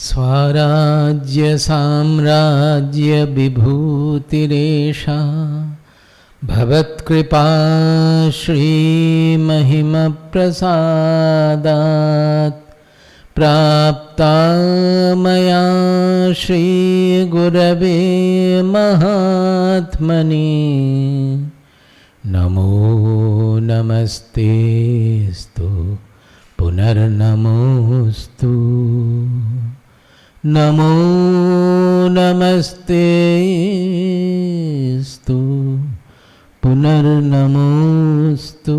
Swarajya samrajya vibhutiresha bhavat kripa shri mahima prasadat prapta maya shri gurave mahatmani namo namastestu punarnamostu namo namastestu punarnamostu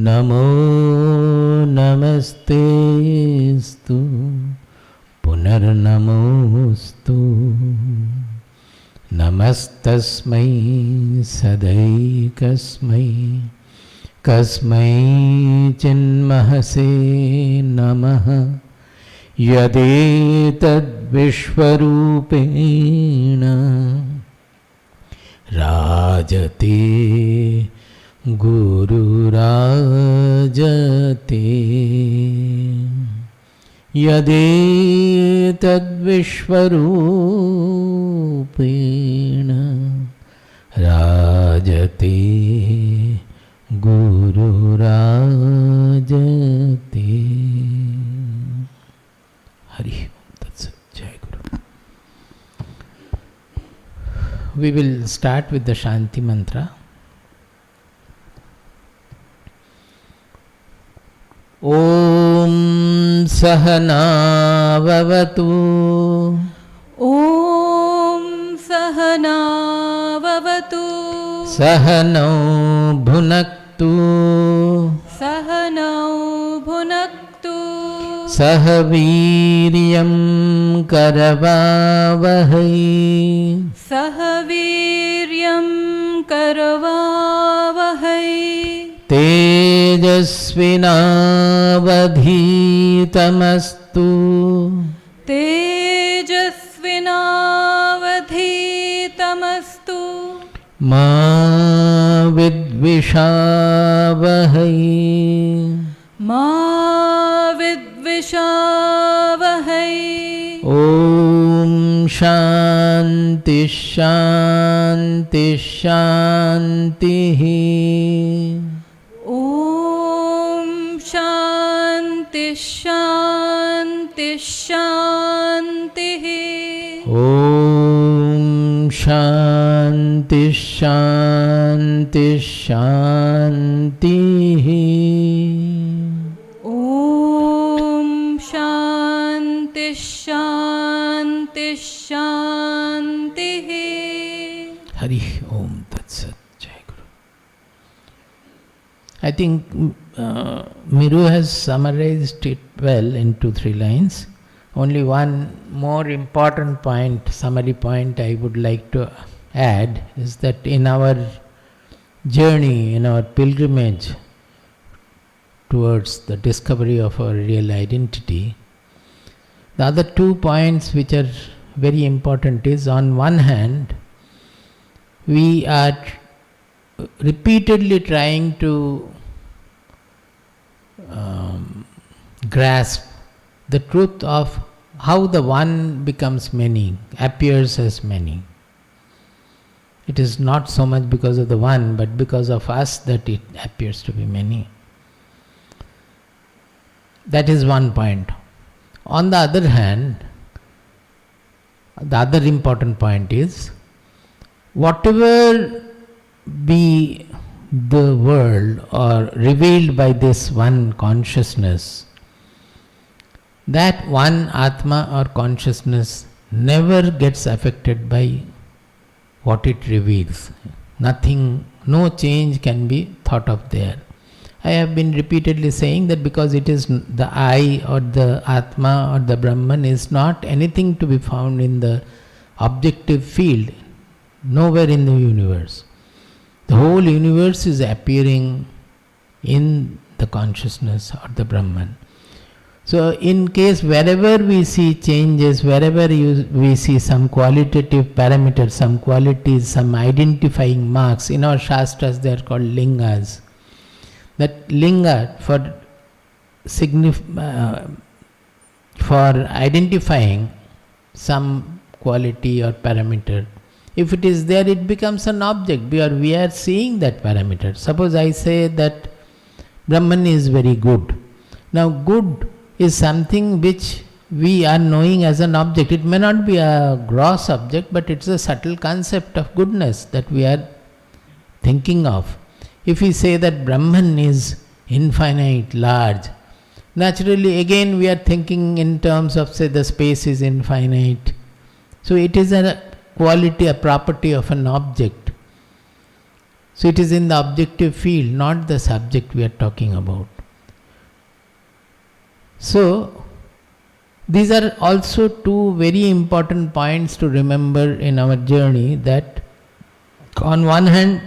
namo namastestu punarnamostu namastasmai sadaikasmai kasmai chinmahase namaha yadetad vishvarupena rajate guru rajate yadetad vishvarupena rajate guru rajate. Hari That's it. Jai Guru. We will start with the Shanti mantra. Om Sahana Vavatu Om Sahana Vavatu Sahano Bhunaktu Sahanau Bhunaktu Sahaviryam Karavavahai Sahaviryam Karavavahai Tejasvinavadhitamastu Tejasvinavadhitamastu Ma vidvishavahai Ma vidvishavahai Om Shanti Shanti Shanti Om Shanti Shanti Shanti Om Shanti Shanti Shanti Om Shanti Shanti Shanti Hari Om Tat Sat. Jai Guru. I think Miru has summarized it well in 2-3 lines. Only one more important point, summary point I would like to add is that in our journey, in our pilgrimage towards the discovery of our real identity, the other 2 points which are very important is, on one hand, we are repeatedly trying to grasp the truth of how the one becomes many, appears as many. It is not so much because of the one, but because of us that it appears to be many. That is one point. On the other hand, the other important point is, whatever be the world or revealed by this one consciousness, that one Atma or consciousness never gets affected by what it reveals. Nothing, no change can be thought of there. I have been repeatedly saying that because it is the I or the Atma or the Brahman is not anything to be found in the objective field, nowhere in the universe. The whole universe is appearing in the consciousness or the Brahman. So in case wherever we see changes, wherever we see some qualitative parameters, some qualities, some identifying marks, in our Shastras they are called lingas. for identifying some quality or parameter. If it is there, it becomes an object, we are seeing that parameter. Suppose I say that Brahman is very good. Now good is something which we are knowing as an object. It may not be a gross object, but it's a subtle concept of goodness that we are thinking of. If we say that Brahman is infinite, large, naturally again we are thinking in terms of, say, the space is infinite. So it is a quality, a property of an object. So it is in the objective field, not the subject we are talking about. So these are also two very important points to remember in our journey, that on one hand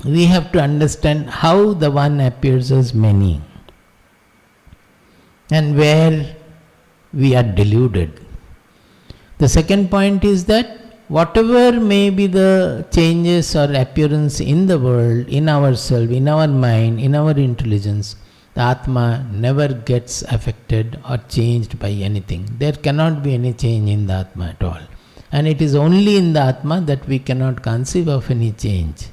we have to understand how the one appears as many and where we are deluded. The second point is that whatever may be the changes or appearance in the world, in ourselves, in our mind, in our intelligence, the Atma never gets affected or changed by anything. There cannot be any change in the Atma at all. And it is only in the Atma that we cannot conceive of any change.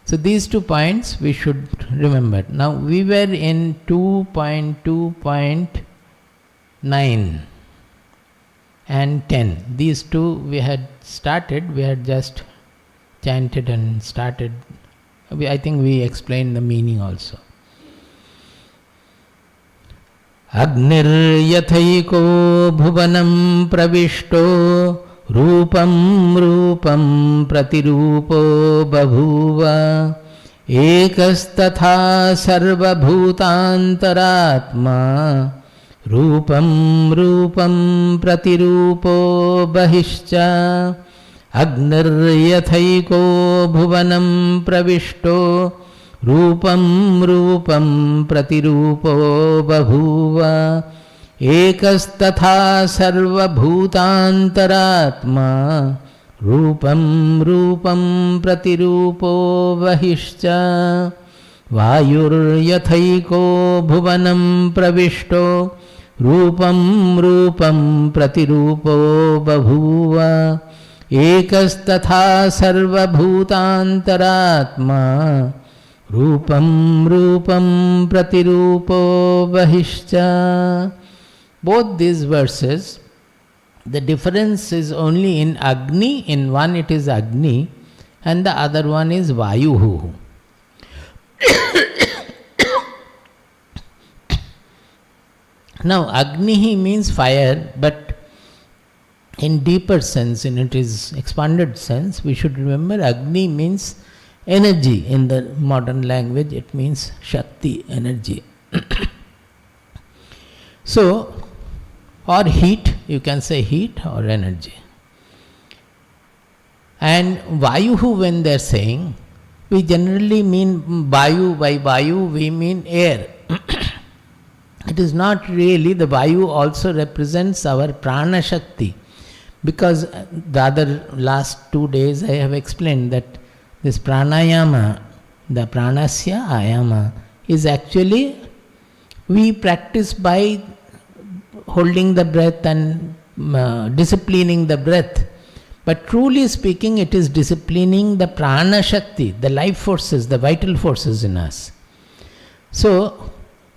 So these 2 points we should remember. Now we were in 2.2.9 and 10. These two we had started, we had just chanted and started. I think we explained the meaning also. Agnir yathaiko bhuvanam pravishto rupam pratirupo babhuva ekastatha sarvabhutantaratma rupam pratirupo bahischa agnir yathaiko bhuvanam pravishto rupam pratirupo babhuva ekastatha sarvabhutantaratma rupam pratirupo bahischa vayur yathaiko bhuvanam pravishto rupam pratirupo babhuva ekastatha sarvabhutantaratma rupam pratirupo bahischa. Both these verses, the difference is only in Agni. In one it is Agni and the other one is Vayuhu. Now Agni means fire, but in deeper sense, in its expanded sense, we should remember Agni means energy. In the modern language it means Shakti, energy. So, or heat, you can say heat or energy. And Vayuhu, when they are saying, we generally mean Vayu. By Vayu we mean air. It is not really, the Vayu also represents our Prana Shakti, because the other last 2 days I have explained that this pranayama, the pranasya ayama, is actually we practice by holding the breath and disciplining the breath. But truly speaking, it is disciplining the prana shakti, the life forces, the vital forces in us. So,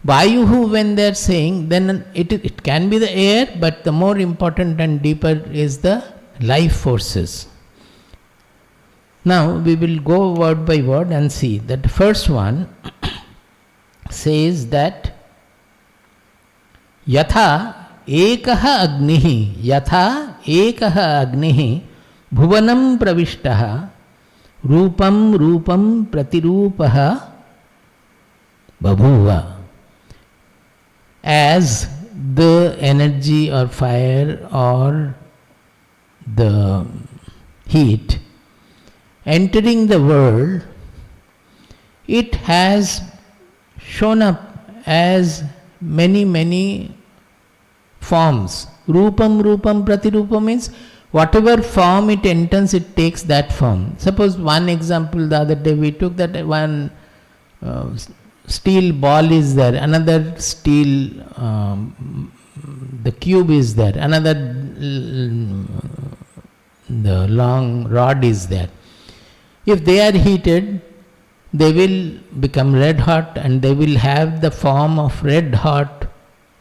Vayuhu, when they are saying, then it can be the air, but the more important and deeper is the life forces. Now we will go word by word and see that the first one says that Yatha ekaha agnihi bhuvanam pravishtaha rupam pratirupaha babhuva. As the energy or fire or the heat entering the world, it has shown up as many forms. Rupam pratirupa means whatever form it enters, it takes that form. Suppose one example, the other day we took that one steel ball is there, another steel the cube is there, another the long rod is there. If they are heated, they will become red hot and they will have the form of red hot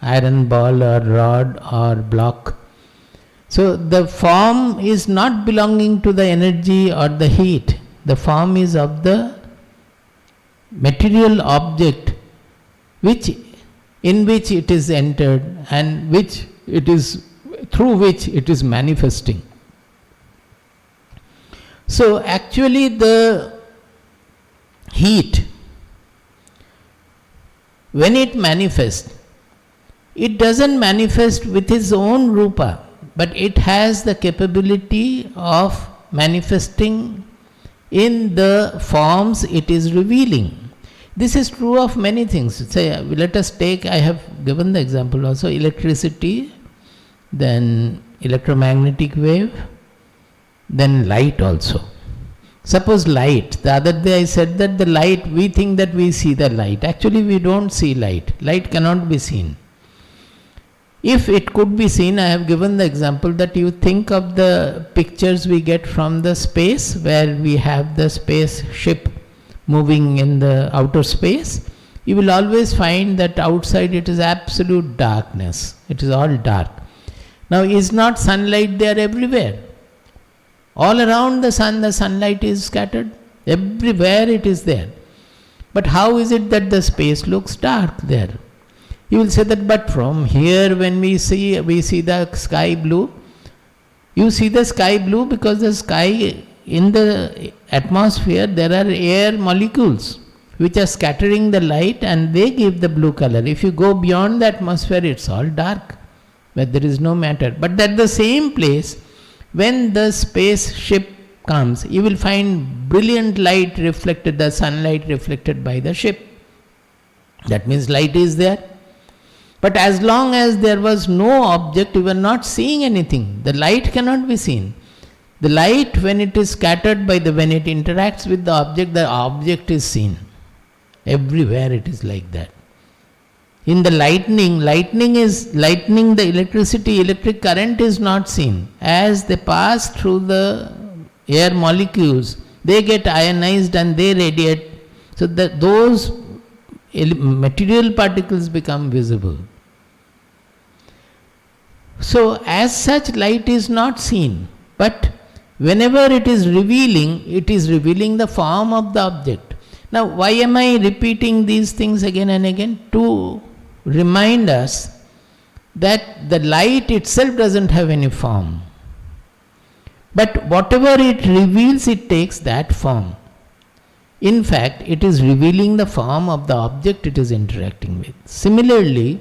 iron ball or rod or block. So the form is not belonging to the energy or the heat. The form is of the material object in which it is entered and through which it is manifesting. So actually the heat, when it manifests, it doesn't manifest with its own rupa, but it has the capability of manifesting in the forms it is revealing. This is true of many things. Say, let us take, I have given the example also, electricity, then electromagnetic wave, then light also. Suppose light, the other day I said that the light, we think that we see the light. Actually we don't see light. Light cannot be seen. If it could be seen, I have given the example that you think of the pictures we get from the space, where we have the spaceship moving in the outer space. You will always find that outside it is absolute darkness. It is all dark. Now is not sunlight there everywhere? All around the sun, the sunlight is scattered. Everywhere it is there. But how is it that the space looks dark there? You will say that, but from here when we see the sky blue. You see the sky blue because the sky, in the atmosphere there are air molecules which are scattering the light and they give the blue color. If you go beyond the atmosphere, it's all dark, where there is no matter. But at the same place, when the spaceship comes, you will find brilliant light reflected, the sunlight reflected by the ship. That means light is there. But as long as there was no object, you were not seeing anything. The light cannot be seen. The light, when it is scattered when it interacts with the object is seen. Everywhere it is like that. In the lightning, the electric current is not seen. As they pass through the air molecules, they get ionized and they radiate. So those material particles become visible. So as such, light is not seen, but whenever it is revealing the form of the object. Now why am I repeating these things again and again? To remind us that the light itself doesn't have any form, but whatever it reveals, it takes that form. In fact, it is revealing the form of the object it is interacting with. Similarly,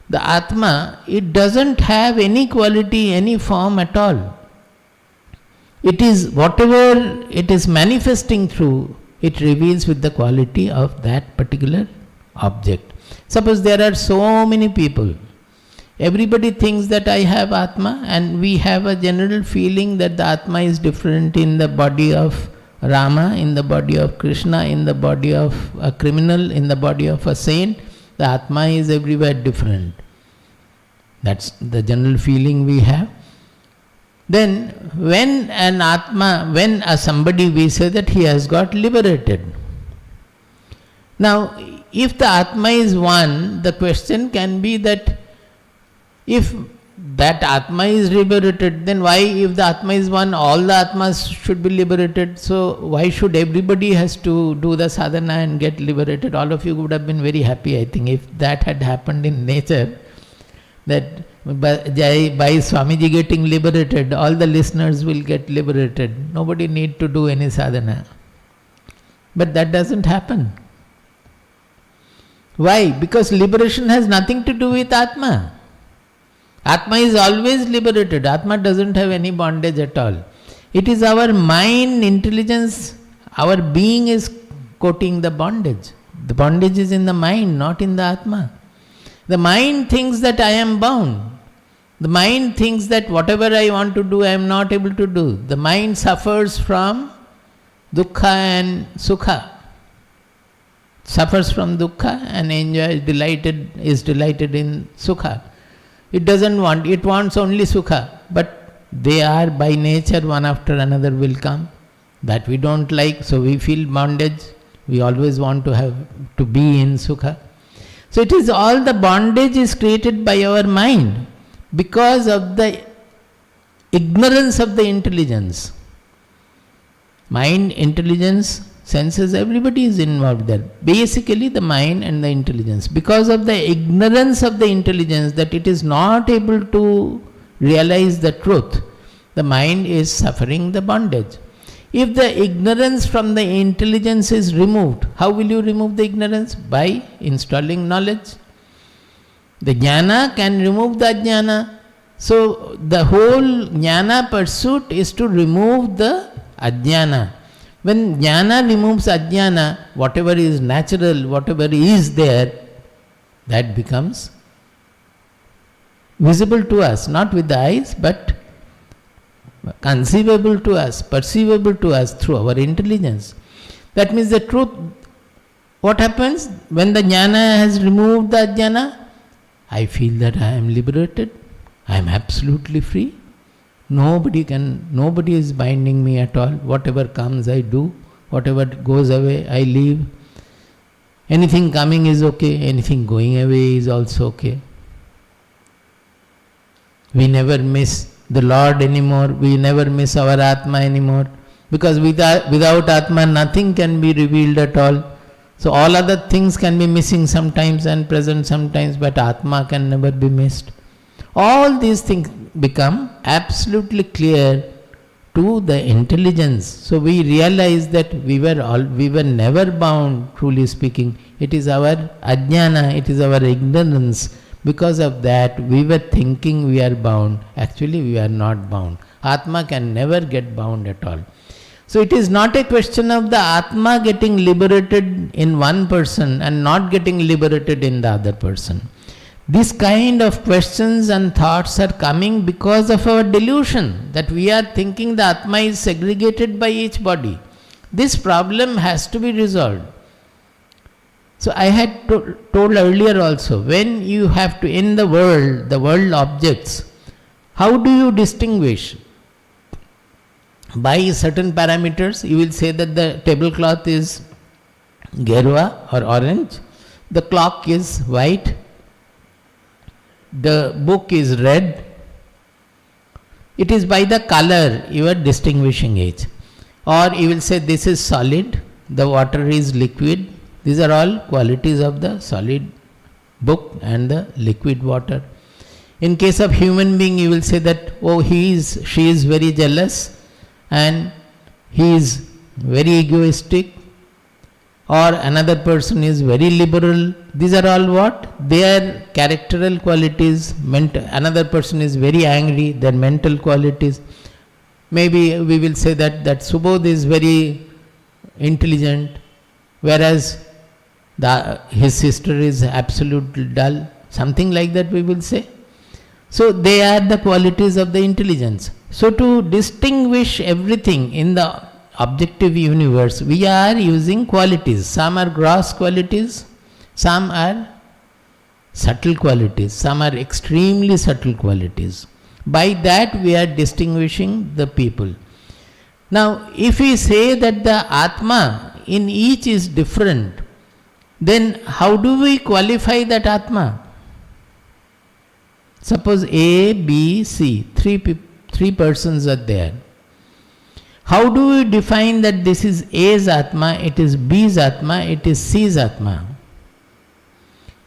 the Atma, it doesn't have any quality, any form at all. It is whatever it is manifesting through, it reveals with the quality of that particular object. Suppose there are so many people. Everybody thinks that I have Atma, and we have a general feeling that the Atma is different in the body of Rama, in the body of Krishna, in the body of a criminal, in the body of a saint. The Atma is everywhere different. That's the general feeling we have. Then when an Atma, somebody, we say that he has got liberated. Now, if the Atma is one, the question can be that if that Atma is liberated, then why, if the Atma is one, all the Atmas should be liberated? So why should everybody has to do the sadhana and get liberated? All of you would have been very happy, I think, if that had happened in nature, that by Swamiji getting liberated, all the listeners will get liberated. Nobody need to do any sadhana. But that doesn't happen. Why? Because liberation has nothing to do with Atma. Atma is always liberated. Atma doesn't have any bondage at all. It is our mind, intelligence, our being is coating the bondage. The bondage is in the mind, not in the Atma. The mind thinks that I am bound. The mind thinks that whatever I want to do, I am not able to do. The mind suffers from dukkha and sukha. Suffers from dukkha and is delighted in sukha. It doesn't want, it wants only sukha. But they are by nature, one after another will come. That we don't like, so we feel bondage. We always want to have to be in sukha. So it is all the bondage is created by our mind because of the ignorance of the intelligence. Mind, intelligence, senses, everybody is involved there. Basically the mind and the intelligence. Because of the ignorance of the intelligence that it is not able to realize the truth, the mind is suffering the bondage. If the ignorance from the intelligence is removed, how will you remove the ignorance? By installing knowledge. The jnana can remove the ajnana. So the whole jnana pursuit is to remove the ajnana. When jnana removes ajnana, whatever is natural, whatever is there, that becomes visible to us, not with the eyes, but conceivable to us, perceivable to us through our intelligence. That means the truth. What happens when the jnana has removed the ajnana? I feel that I am liberated. I am absolutely free. Nobody is binding me at all. Whatever comes, I do. Whatever goes away, I leave. Anything coming is okay. Anything going away is also okay. We never miss the Lord anymore. We never miss our Atma anymore. Because without Atma, nothing can be revealed at all. So all other things can be missing sometimes and present sometimes, but Atma can never be missed. All these things become absolutely clear to the intelligence. So we realize that we were never bound, truly speaking. It is our ajnana, it is our ignorance. Because of that, we were thinking we are bound. Actually, we are not bound. Atma can never get bound at all. So it is not a question of the Atma getting liberated in one person and not getting liberated in the other person. This kind of questions and thoughts are coming because of our delusion, that we are thinking the Atma is segregated by each body. This problem has to be resolved. So I had told earlier also, when you have to, in the world objects, how do you distinguish? By certain parameters, you will say that the tablecloth is gerwa or orange, the clock is white, the book is red. It is by the color you are distinguishing it. Or you will say this is solid, the water is liquid. These are all qualities of the solid book and the liquid water. In case of human being, you will say that, oh, she is very jealous and he is very egoistic, or another person is very liberal. These are all what? They are characteral qualities. Another person is very angry, they are mental qualities. Maybe we will say that Subodh is very intelligent, whereas his sister is absolutely dull. Something like that we will say. So they are the qualities of the intelligence. So to distinguish everything in the objective universe, we are using qualities. Some are gross qualities, some are subtle qualities, some are extremely subtle qualities. By that we are distinguishing the people. Now, if we say that the Atma in each is different, then how do we qualify that Atma? Suppose A, B, C, three persons are there. How do we define that this is A's Atma, it is B's Atma, it is C's Atma?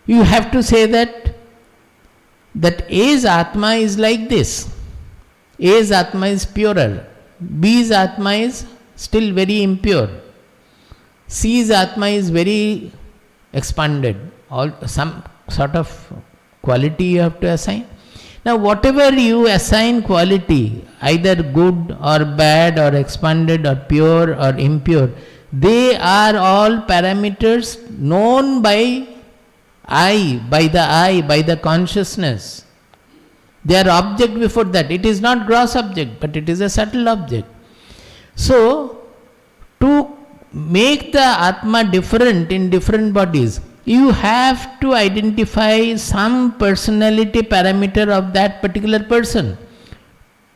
You have to say that A's Atma is like this. A's Atma is purer. B's Atma is still very impure. C's Atma is very expanded. Some sort of quality you have to assign. Now whatever you assign quality, either good or bad or expanded or pure or impure, they are all parameters known by the consciousness. They are object before that. It is not gross object, but it is a subtle object. So, to make the Atma different in different bodies, you have to identify some personality parameter of that particular person.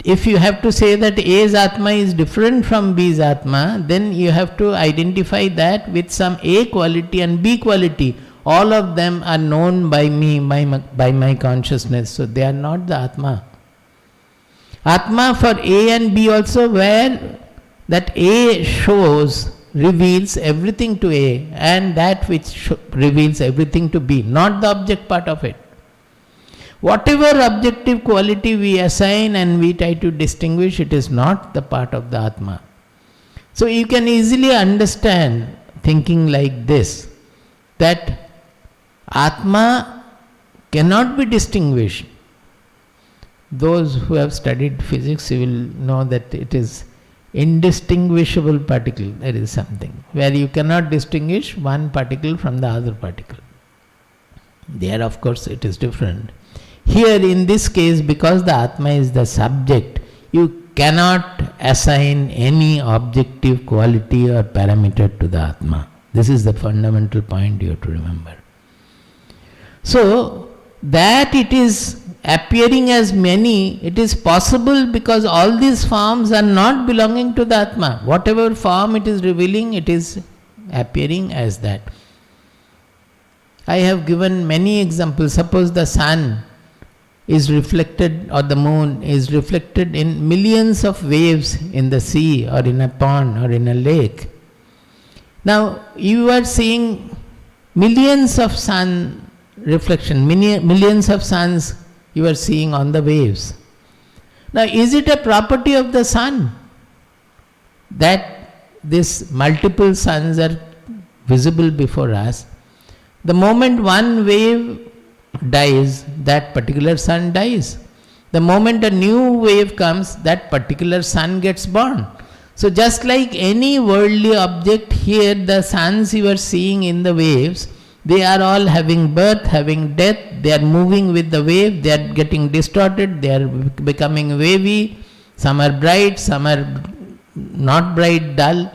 If you have to say that A's Atma is different from B's Atma, then you have to identify that with some A quality and B quality. All of them are known by me, by my consciousness, so they are not the Atma. Atma for A and B also, where that A shows, reveals everything to A, and that which reveals everything to B, not the object part of it. Whatever objective quality we assign and we try to distinguish, it is not the part of the Atma. So you can easily understand, thinking like this, that Atma cannot be distinguished. Those who have studied physics, you will know that it is indistinguishable particle. There is something where you cannot distinguish one particle from the other particle. There, of course, it is different. Here, in this case, because the Atma is the subject, you cannot assign any objective quality or parameter to the Atma. This is the fundamental point you have to remember. So, that it is appearing as many, it is possible because all these forms are not belonging to the Atma. Whatever form it is revealing, it is appearing as that. I have given many examples. Suppose the sun is reflected, or the moon is reflected in millions of waves in the sea or in a pond or in a lake. Now you are seeing millions of sun reflection, millions of suns you are seeing on the waves. Now is it a property of the sun that these multiple suns are visible before us? The moment one wave dies, that particular sun dies. The moment a new wave comes, that particular sun gets born. So just like any worldly object, here the suns you are seeing in the waves, they are all having birth, having death, they are moving with the wave, they are getting distorted, they are becoming wavy, some are bright, some are not bright, dull.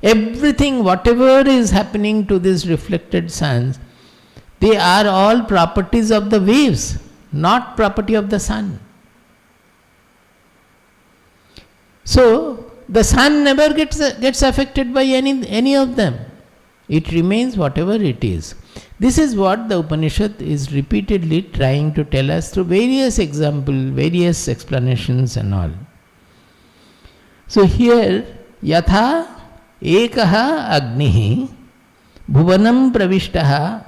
Everything, whatever is happening to these reflected suns, they are all properties of the waves, not property of the sun. So, the sun never gets affected by any of them. It remains whatever it is. This is what the Upanishad is repeatedly trying to tell us through various examples, various explanations and all. So here, yatha ekaha agnihi bhuvanam pravishtaha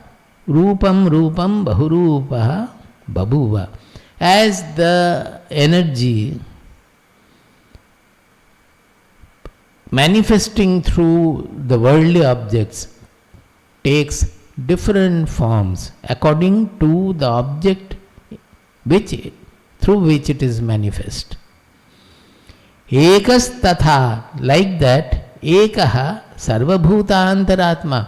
Rupam Rupam Bahurupaha Babuva. As the energy manifesting through the worldly objects takes different forms according to the object through which it is manifest. Ekas tatha, like that, ekaha sarvabhuta antaratma.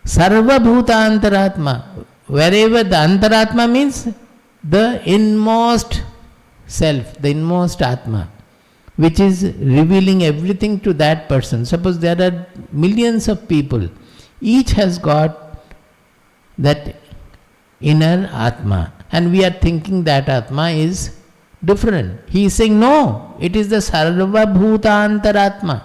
Sarvabhuta antaratma, wherever the antaratma means the inmost self, the inmost atma, which is revealing everything to that person. Suppose there are millions of people, each has got that inner atma, and we are thinking that atma is different. He is saying no, it is the sarvabhuta antaratma.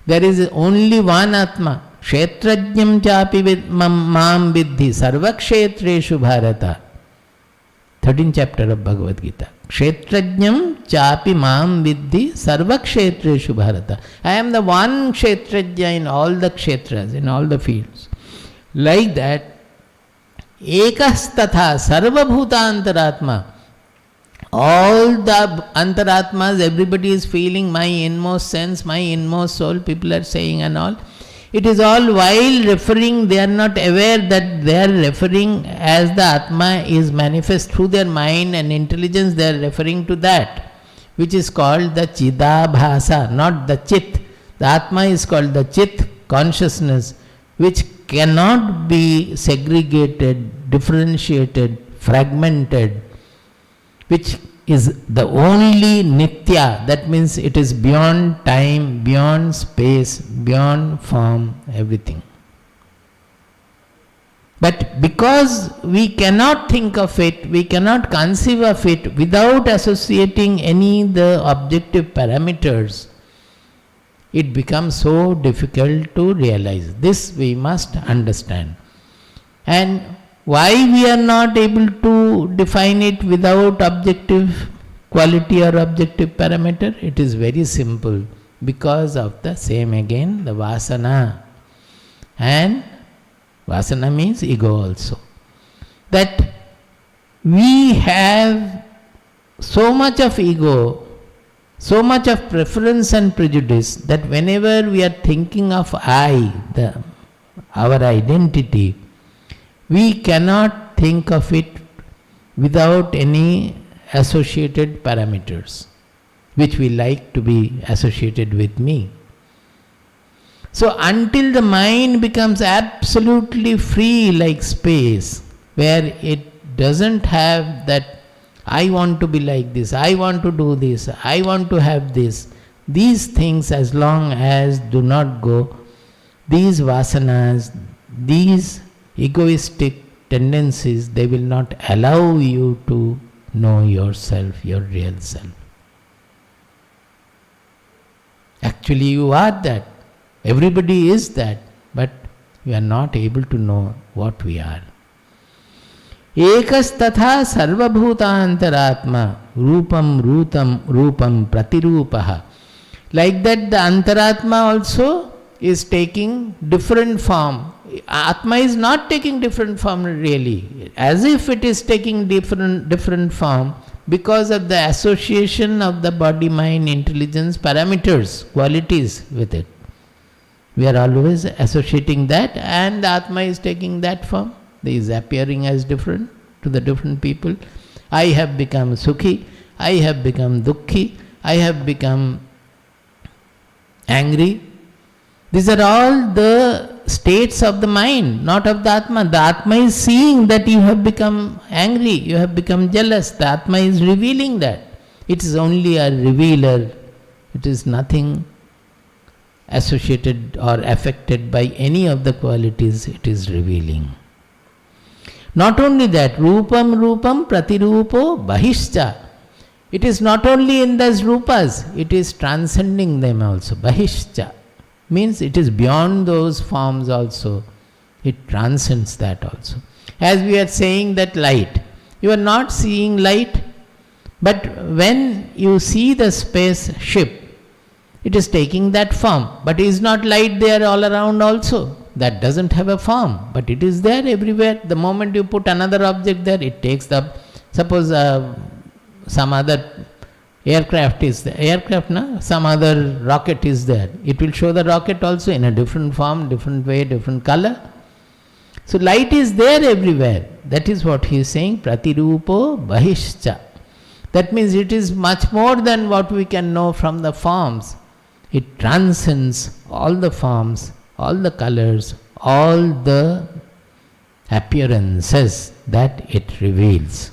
There is only one atma. Kshetrajñam chapi mam vidhi sarvakshetreshu bharata. 13th chapter of Bhagavad Gita. Kshetrajñam chapi mam vidhi sarvakshetreshu bharata. I am the one kshetrajya in all the kshetras, in all the fields. Like that, ekas tatha sarvabhuta antaratma. All the antaratmas, everybody is feeling my inmost sense, my inmost soul, people are saying and all. It is all while referring, they are not aware that they are referring as the Atma is manifest through their mind and intelligence, they are referring to that, which is called the Chidabhasa, not the Chit. The Atma is called the Chit, consciousness, which cannot be segregated, differentiated, fragmented, which is the only Nitya, that means it is beyond time, beyond space, beyond form, everything. But because we cannot think of it, we cannot conceive of it without associating any the objective parameters, it becomes so difficult to realize. This we must understand. And why we are not able to define it without objective quality or objective parameter? It is very simple. Because of the same again, the vasana. And vasana means ego also. That we have so much of ego, so much of preference and prejudice, that whenever we are thinking of I, our identity, we cannot think of it without any associated parameters, which we like to be associated with me. So until the mind becomes absolutely free like space, where it doesn't have that I want to be like this, I want to do this, I want to have this, these things as long as do not go, these vasanas, these egoistic tendencies, they will not allow you to know yourself, your real self. Actually you are that. Everybody is that, but we are not able to know what we are. Ekas tatha sarvabhutantaratma rupam pratirupaha. Like that the antaratma also is taking different form. Atma is not taking different form really, as if it is taking different form because of the association of the body, mind, intelligence, parameters, qualities with it. We are always associating that, and the Atma is taking that form. He is appearing as different to the different people. I have become Sukhi, I have become Dukkhi, I have become angry. These are all the states of the mind, not of the Atma. The Atma is seeing that you have become angry, you have become jealous. The Atma is revealing that. It is only a revealer. It is nothing associated or affected by any of the qualities it is revealing. Not only that, rupam pratirupo bahishcha. It is not only in those rupas, it is transcending them also. Bahishcha means it is beyond those forms also. It transcends that also. As we are saying that light, you are not seeing light, but when you see the spaceship, it is taking that form, but is not light there all around also? That doesn't have a form, but it is there everywhere. The moment you put another object there, it takes the, suppose some other aircraft is there, some other rocket is there. It will show the rocket also in a different form, different way, different color. So light is there everywhere. That is what he is saying, pratirupo bahishcha. That means it is much more than what we can know from the forms. It transcends all the forms, all the colors, all the appearances that it reveals.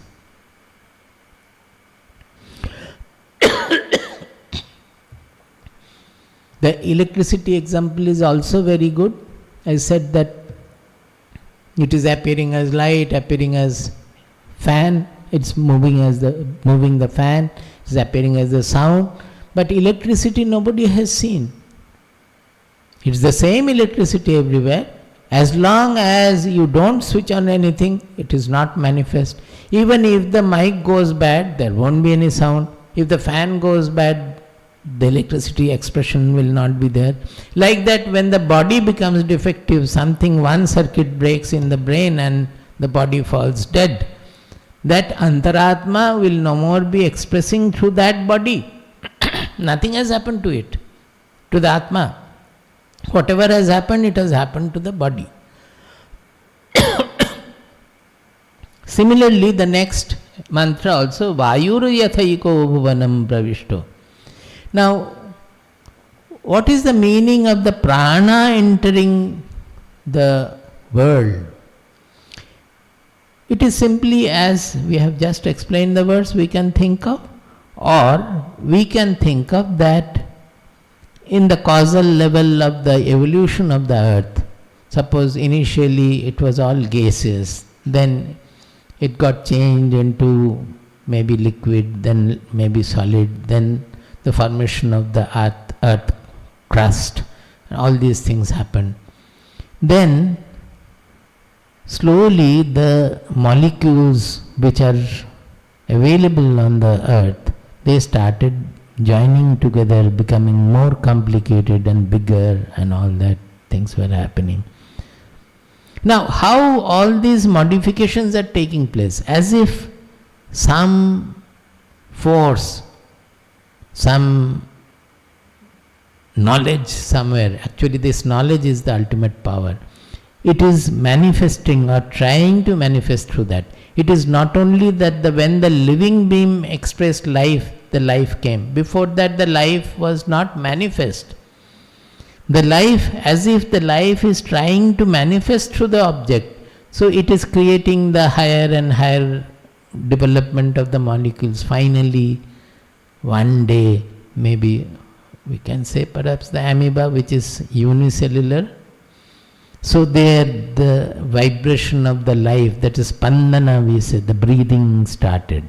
The electricity example is also very good. I said that it is appearing as light, appearing as fan, it's moving the fan, it's appearing as the sound. But electricity nobody has seen. It's the same electricity everywhere. As long as you don't switch on anything, it is not manifest. Even if the mic goes bad, there won't be any sound. If the fan goes bad, the electricity expression will not be there. Like that, when the body becomes defective, one circuit breaks in the brain and the body falls dead. That antaratma will no more be expressing through that body. Nothing has happened to it, to the Atma. Whatever has happened, it has happened to the body. Similarly, the next mantra also, Vayur yathaiko bhuvanam pravishto. Now, what is the meaning of the prana entering the world? It is simply, as we have just explained the words, we can think of, or we can think of that in the causal level of the evolution of the earth, Suppose initially it was all gaseous, then it got changed into maybe liquid, then maybe solid, then the formation of the earth crust, all these things happened. Then slowly the molecules which are available on the earth, they started joining together, becoming more complicated and bigger, and all that things were happening. Now, how all these modifications are taking place? As if some force, some knowledge somewhere, actually this knowledge is the ultimate power. It is manifesting or trying to manifest through that. It is not only that when the living being expressed life, the life came. Before that the life was not manifest. The life, as if the life is trying to manifest through the object. So it is creating the higher and higher development of the molecules. Finally, one day, maybe we can say perhaps the amoeba, which is unicellular. So there the vibration of the life, that is spandana, we say, the breathing started.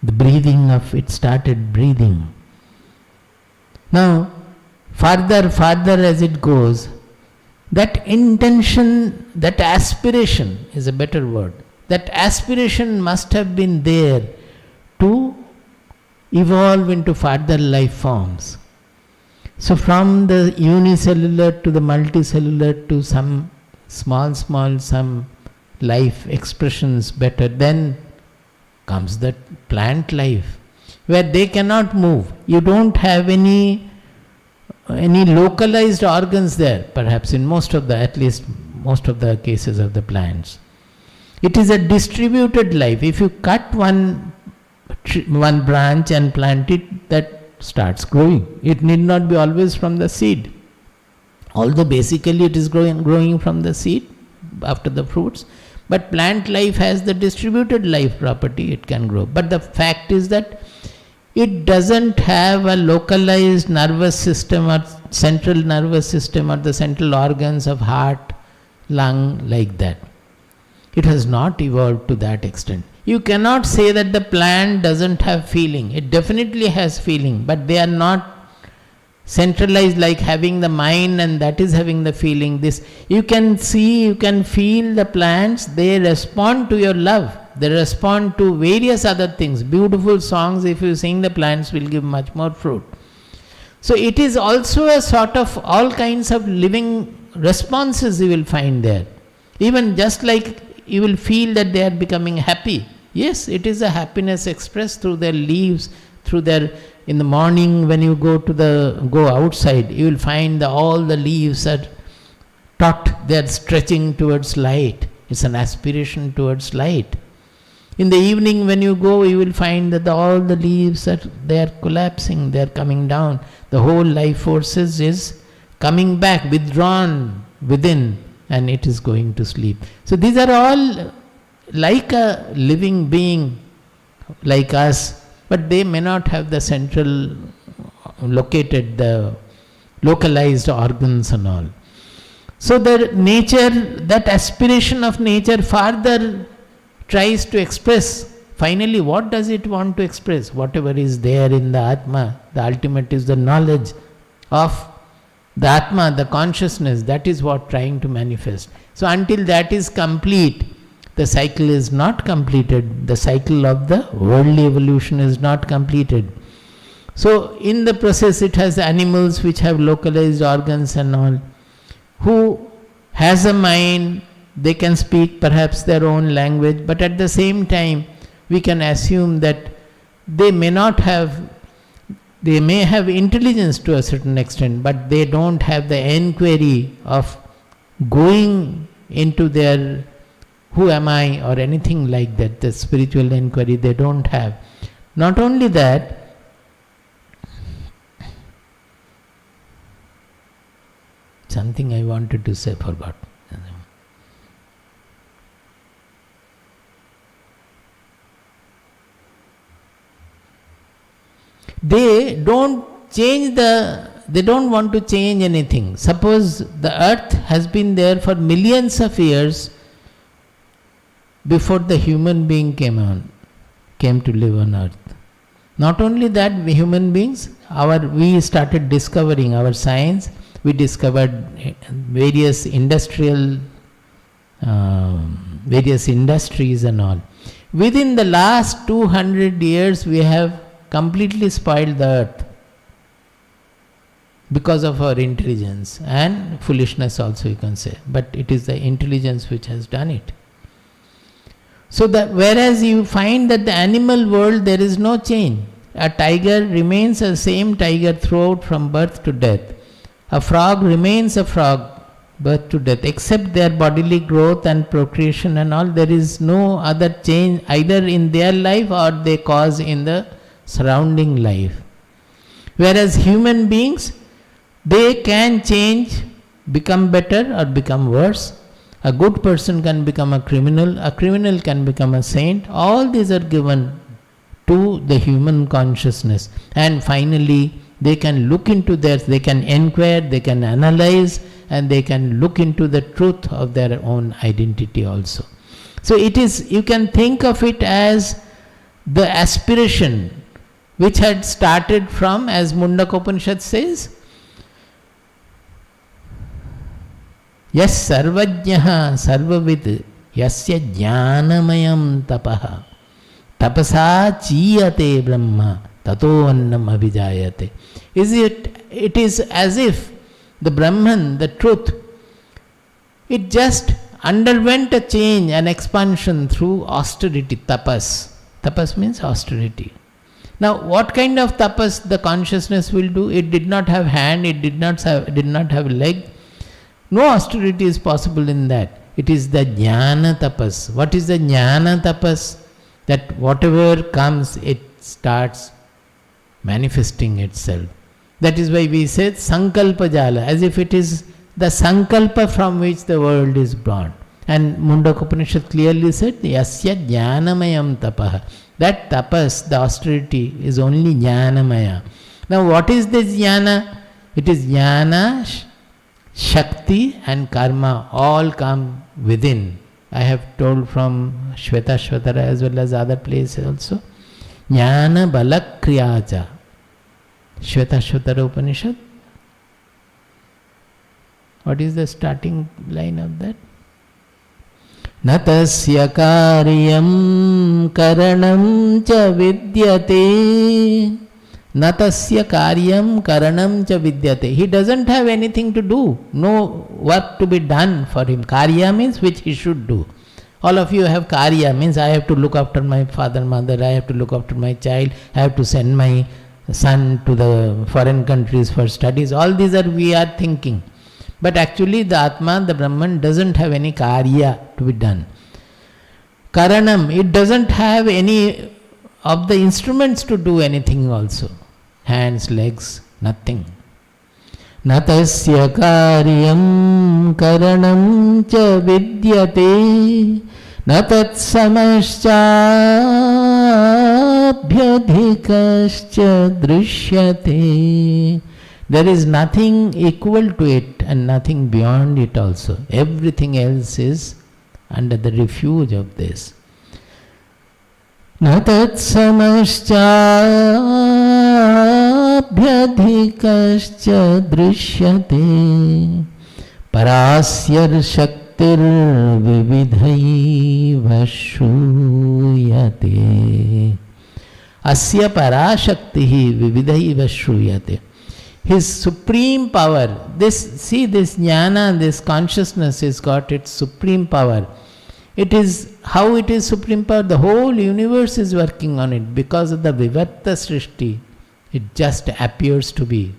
The breathing of it started breathing. Now, farther as it goes, that intention, that aspiration is a better word. That aspiration must have been there to evolve into further life forms. So from the unicellular to the multicellular to some small, some life expressions better, then comes the plant life, where they cannot move. You don't have any localized organs there, perhaps in at least most of the cases of the plants. It is a distributed life. If you cut one branch and plant it, that starts growing. It need not be always from the seed. Although basically it is growing from the seed after the fruits, but plant life has the distributed life property, it can grow. But the fact is that it doesn't have a localized nervous system or central nervous system or the central organs of heart, lung, like that. It has not evolved to that extent. You cannot say that the plant doesn't have feeling. It definitely has feeling, but they are not centralized like having the mind and that is having the feeling. This you can see, you can feel the plants, they respond to your love. They respond to various other things. Beautiful songs, if you sing, the plants will give much more fruit. So it is also a sort of all kinds of living responses you will find there. Even just like you will feel that they are becoming happy. Yes, it is a happiness expressed through their leaves, through their, in the morning when you go outside, you will find all the leaves are taut, they are stretching towards light. It's an aspiration towards light. In the evening when you go, you will find that all the leaves they are collapsing, they are coming down. The whole life forces is coming back, withdrawn within, and it is going to sleep. So these are all like a living being, like us, but they may not have the central the localized organs and all. So the nature, that aspiration of nature further tries to express. Finally, what does it want to express? Whatever is there in the Atma, the ultimate is the knowledge of the Atma, the consciousness, that is what trying to manifest. So until that is complete, the cycle is not completed. The cycle of the worldly evolution is not completed. So in the process it has animals which have localized organs and all, who has a mind, they can speak perhaps their own language, but at the same time we can assume that they may have intelligence to a certain extent, but they don't have the inquiry of going into their who am I or anything like that, the spiritual inquiry they don't have. Not only that, something I wanted to say, forgot. They don't change They don't want to change anything. Suppose the earth has been there for millions of years before the human being came to live on earth. Not only that, we human beings, we started discovering our science, we discovered various industries and all. Within the last 200 years, we have completely spoiled the earth because of our intelligence and foolishness also, you can say. But it is the intelligence which has done it. So whereas you find that the animal world, there is no change. A tiger remains the same tiger throughout from birth to death. A frog remains a frog, birth to death. Except their bodily growth and procreation and all, there is no other change either in their life or they cause in the surrounding life. Whereas human beings, they can change, become better or become worse. A good person can become a criminal can become a saint. All these are given to the human consciousness. And finally, they can look into they can inquire, they can analyze, and they can look into the truth of their own identity also. So it is, you can think of it as the aspiration which had started from, as Mundaka Upanishad says, Yas sarvajnaha sarvavid yasya jnanamayam tapaha tapasa chiyate brahma tato annam abhijayate. It is as if the Brahman, the truth, it just underwent a change, an expansion through austerity, tapas. Tapas means austerity. Now, what kind of tapas the consciousness will do? It did not have hand, it did not have leg. No austerity is possible in that. It is the jnana tapas. What is the jnana tapas? That whatever comes, it starts manifesting itself. That is why we say sankalpa jala, as if it is the sankalpa from which the world is born. And Mundaka Upanishad clearly said, yasya jnanamayam tapaha. That tapas, the austerity, is only jnanamaya. Now what is this jnana? It is jnana, Shakti and karma all come within. I have told from Shvetashvatara as well as other places also. Jnana balakriyaja. Shvetashvatara Upanishad. What is the starting line of that? Natasya karyam karanam cha vidyate. Natasya karyam karanam cha vidyate. He doesn't have anything to do, no work to be done for him. Karya means which he should do. All of you have karya, means I have to look after my father, mother, I have to look after my child, I have to send my son to the foreign countries for studies. All these we are thinking. But actually the Atma, the Brahman, doesn't have any karya to be done. Karanam, it doesn't have any of the instruments to do anything also. Hands, legs, nothing. Natasya karyam karanam cha vidyate natat samascha abhyadhikascha drishyate. There is nothing equal to it and nothing beyond it also. Everything else is under the refuge of this. Natat samascha abhyadhikascha drishyate parasyar shaktir vividhaiva shruyate. Asya parashaktihi vividhaiva shruyate. His supreme power, this jnana, this consciousness has got its supreme power. It is, how it is supreme power? The whole universe is working on it because of the vivatta srishti. It just appears to be.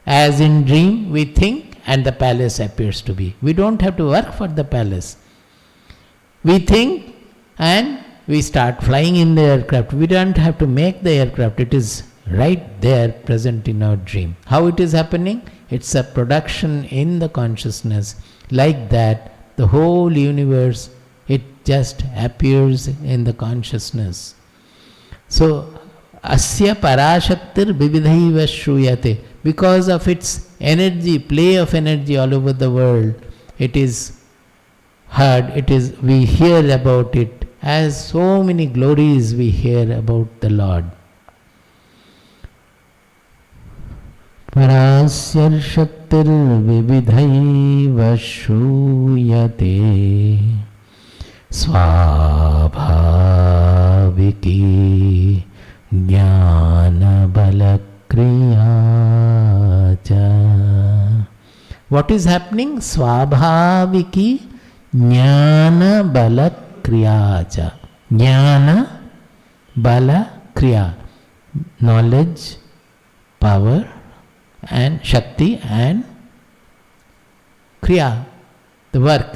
As in dream, we think and the palace appears to be. We don't have to work for the palace. We think and we start flying in the aircraft. We don't have to make the aircraft. It is right there present in our dream. How it is happening? It's a production in the consciousness. Like that, the whole universe, it just appears in the consciousness. So, asya parashaktir vividhaiva shruyate. because of its energy, play of energy all over the world, it is heard, we hear about it, as so many glories we hear about the Lord. Parasyar Shaktir Vividhaiva Shuyate Swabhaviki Jnana Balakriyacha. What is happening? Swabhaviki Jnana Balakriyacha. Jnana Balakriya. Knowledge, power, and Shakti, and Kriya, the work,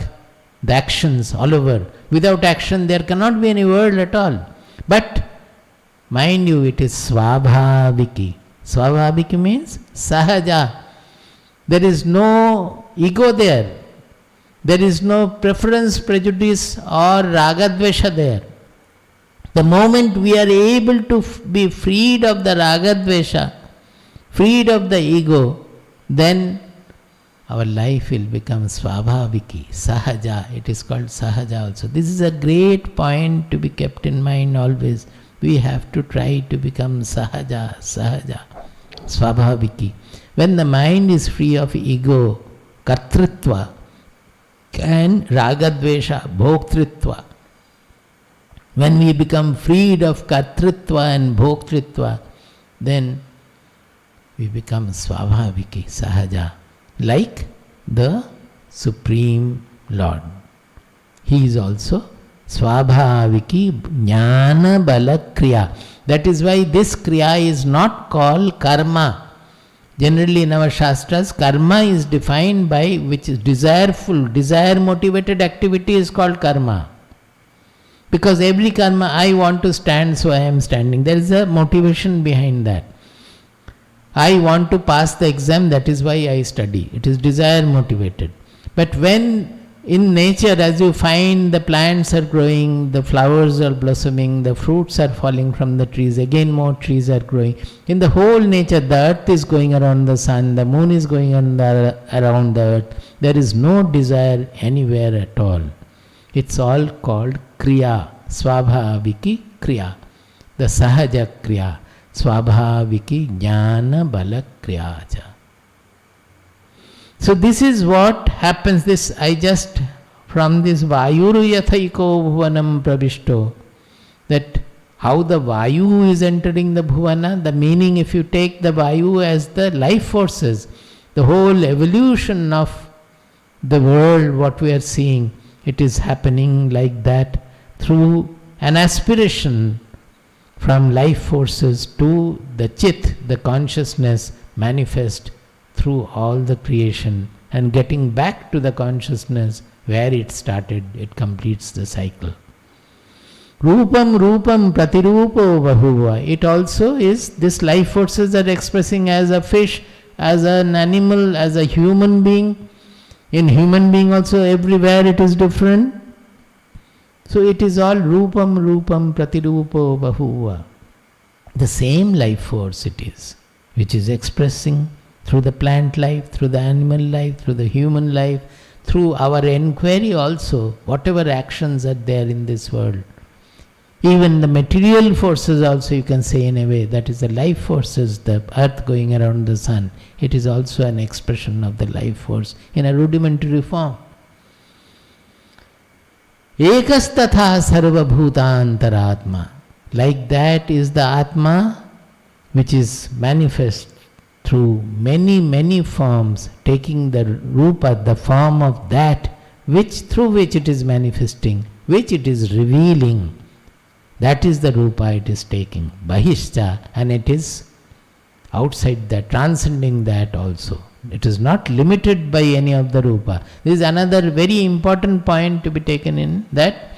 the actions all over. Without action there cannot be any world at all. But mind you, it is Swabhaviki. Swabhaviki means Sahaja. There is no ego there. There is no preference, prejudice or ragadvesha there. The moment we are able to be freed of the ragadvesha, freed of the ego, then our life will become Swabhaviki, Sahaja. It is called Sahaja also. This is a great point to be kept in mind always. We have to try to become Sahaja, Swabhaviki. When the mind is free of ego, Kartritva, and Ragadvesha, Bhoktritva, when we become freed of Kartritva and Bhoktritva, then we become Swabhaviki, Sahaja, like the Supreme Lord. He is also Swabhaviki Jnana Bala Kriya. That is why this Kriya is not called karma. Generally in our Shastras, karma is defined by which is desireful, desire motivated activity is called karma. Because every karma, I want to stand, so I am standing. There is a motivation behind that. I want to pass the exam, that is why I study. It is desire motivated. But when in nature, as you find the plants are growing, the flowers are blossoming, the fruits are falling from the trees, again more trees are growing. In the whole nature, the earth is going around the sun, the moon is going around the earth. There is no desire anywhere at all. It's all called Kriya, Swabhaviki Kriya, the Sahaja Kriya, Swabhaviki Jnana Bala Kriyaja. So this is what happens. This I just from this Vayuru Yathaiko Bhuvanam Pravishto, that how the Vayu is entering the Bhuvana. The meaning, if you take the Vayu as the life forces, the whole evolution of the world, what we are seeing, it is happening like that through an aspiration from life forces to the Chit, the consciousness manifest through all the creation, and getting back to the consciousness where it started, it completes the cycle. Rupam Rupam Pratirupo Bahuva. It also is, this life forces are expressing as a fish, as an animal, as a human being. In human being also everywhere it is different. So it is all Rupam Rupam Pratirupo Bahuva. The same life force it is, which is expressing through the plant life, through the animal life, through the human life, through our enquiry also, whatever actions are there in this world. Even the material forces also, you can say in a way, that is the life forces, the earth going around the sun. It is also an expression of the life force in a rudimentary form. Ekastatha sarva bhutantaratma. Like that is the Atma, which is manifest through many, many forms, taking the rupa, the form of that through which it is manifesting, which it is revealing. That is the rupa it is taking, bahishta, and it is outside that, transcending that also. It is not limited by any of the rupa. This is another very important point to be taken in, that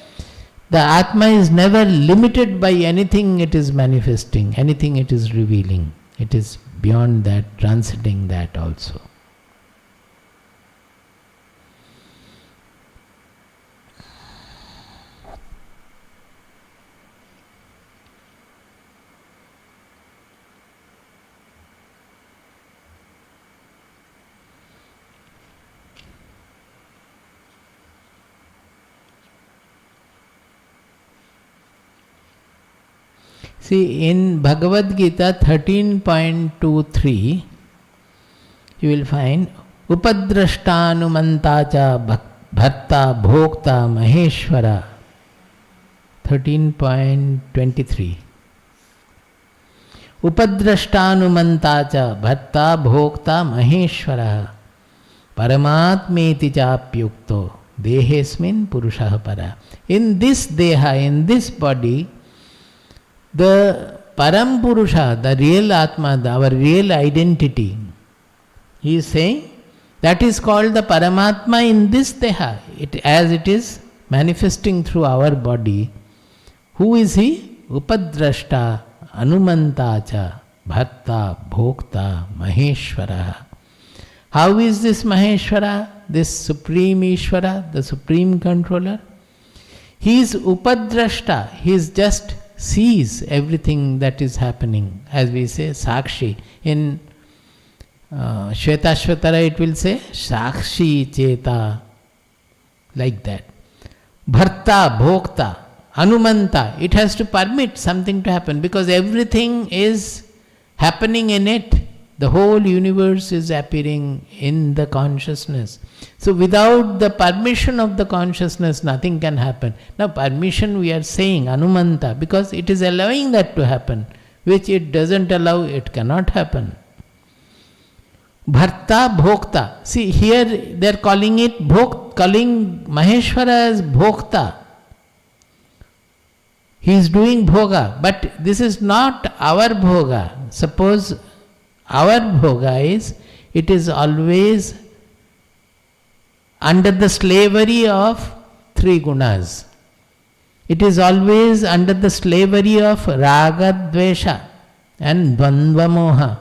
the Atma is never limited by anything it is manifesting, anything it is revealing. It is beyond that, transcending that also. See, in Bhagavad Gita 13.23, you will find Upadrashtanumantacha bharta bhokta maheshwara. 13.23. Upadrashtanumantacha bharta bhokta maheshwara paramatmeti chapyukto dehesmin purushah para. In this deha, in this body, the Param Purusha, the real Atma, our real identity, he is saying, that is called the Paramatma in this deha, as it is manifesting through our body. Who is he? Upadrashta Anumantacha Bharta Bhokta Maheshwara. How is this Maheshwara, this Supreme Ishvara, the Supreme Controller? He is Upadrashta, he is just sees everything that is happening. As we say, Sakshi. In Shvetashvatara it will say, Sakshi Cheta, like that. Bharta, Bhokta, Anumanta, it has to permit something to happen because everything is happening in it. The whole universe is appearing in the consciousness. So without the permission of the consciousness, nothing can happen. Now permission we are saying, Anumanta, because it is allowing that to happen, which it doesn't allow, it cannot happen. Bharta, Bhokta. See, here they are calling it calling Maheshwara as Bhokta. He is doing bhoga, but this is not our bhoga. Suppose our bhoga is, it is always under the slavery of three gunas. It is always under the slavery of raga, dvesha and dvandva moha.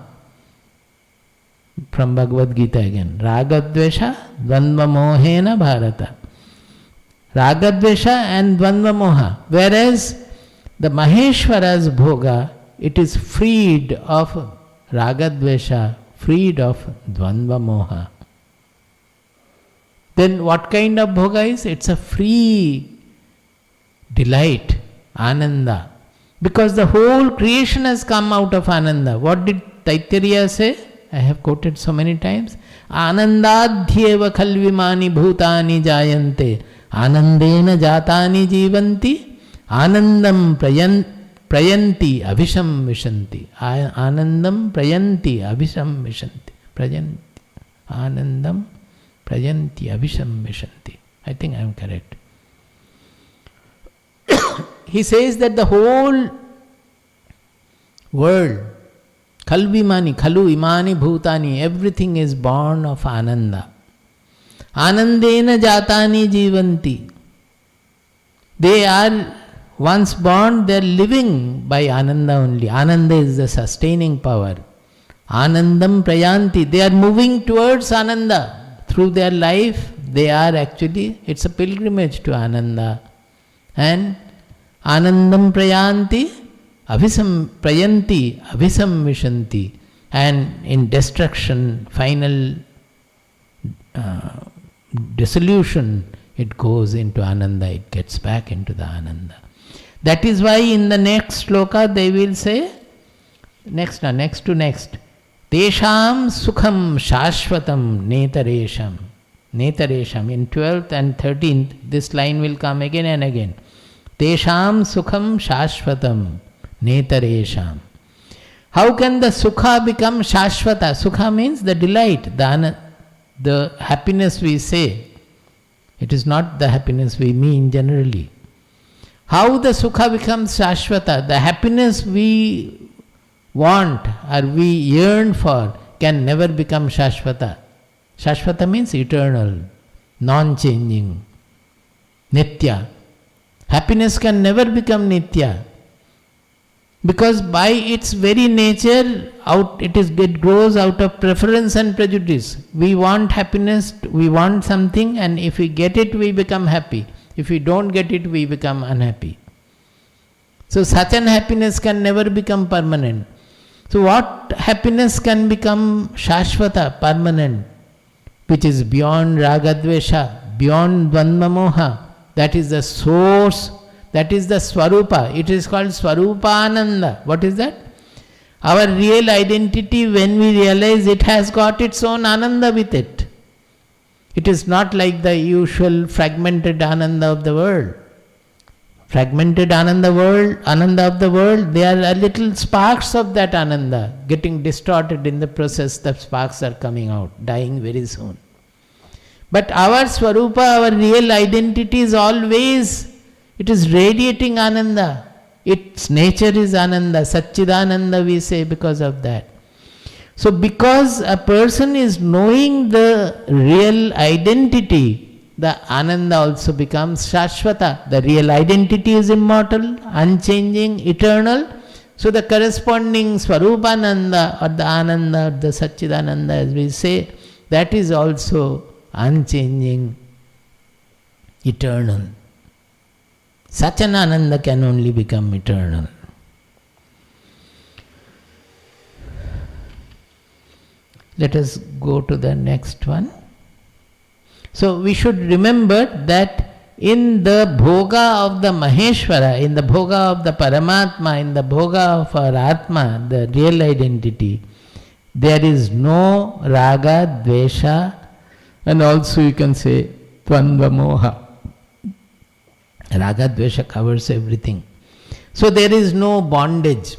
From Bhagavad Gita again. Raga, dvesha, dvandva mohena bharata. Raga, dvesha and dvandva moha. Whereas the Maheshwara's bhoga, it is freed of raga, dvesha, freed of dvandva moha. Then what kind of bhoga is? It's a free delight, ananda. Because the whole creation has come out of ananda. What did Taittiriya say? I have quoted so many times. Anandadhyeva khalvimani bhutani jayante anandena jatani jivanti anandam prayanti avisham vishanti. Anandam prayanti avisham vishanti. Prayanti. Anandam prayanti avisham vishanti. I think I am correct. He says that the whole world, khalvimani, khalu imani bhutani, everything is born of ananda. Anandena jatani jivanti. They are once born, they are living by ananda only. Ananda is the sustaining power. Anandam prayanti, they are moving towards ananda. Through their life, they are actually, it's a pilgrimage to ananda. And anandam prayanti, prayanti, avisam vishanti. And in destruction, final dissolution, it goes into ananda, it gets back into the ananda. That is why in the next sloka they will say, next. Tesham sukham shashvatam netaresham. Netaresham. In 12th and 13th, this line will come again and again. Tesham sukham shashvatam netaresham. How can the sukha become shashvata? Sukha means the delight, the happiness we say. It is not the happiness we mean generally. How the sukha becomes shashvata? The happiness we want or we yearn for can never become shashvata. Shashvata means eternal, non-changing, nitya. Happiness can never become nitya. Because by its very nature, it grows out of preference and prejudice. We want happiness, we want something, and if we get it, we become happy. If we don't get it, we become unhappy. So such an happiness can never become permanent. So what happiness can become shashvata, permanent, which is beyond raga dvesha, beyond dvandva moha? That is the source That is the Swarupa. It is called Swarupananda. What is that? Our real identity, when we realize it has got its own Ananda with it. It is not like the usual fragmented Ananda of the world. Fragmented Ananda of the world, they are little sparks of that Ananda getting distorted in the process. The sparks are coming out, dying very soon. But our Swarupa, our real identity is always, it is radiating Ananda. Its nature is Ananda, Satchidananda we say because of that. So because a person is knowing the real identity, the Ananda also becomes Shashvata. The real identity is immortal, unchanging, eternal. So the corresponding Swarupananda or the Ananda or the Satchidananda as we say, that is also unchanging, eternal. Such an Ananda can only become eternal. Let us go to the next one. So we should remember that in the bhoga of the Maheshwara, in the bhoga of the Paramatma, in the bhoga of our Atma, the real identity, there is no raga, dvesha, and also you can say Tvandva moha. Raga, dvesha covers everything. So there is no bondage.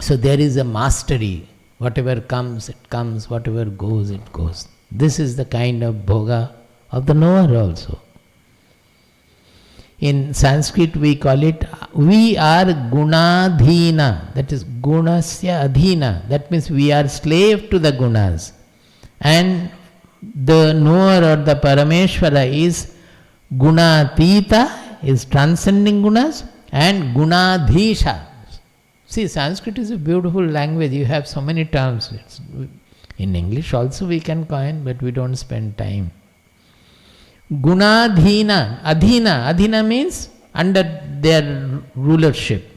So there is a mastery. Whatever comes, it comes. Whatever goes, it goes. This is the kind of bhoga of the knower also. In Sanskrit we call it, we are gunadhina, that is gunasya adhina, that means we are slave to the gunas. And the knower or the Parameshwara is gunatita, is transcending gunas, and gunadhisha. See, Sanskrit is a beautiful language, you have so many terms. In English also we can coin, but we don't spend time. Gunadhina, adhina means under their rulership.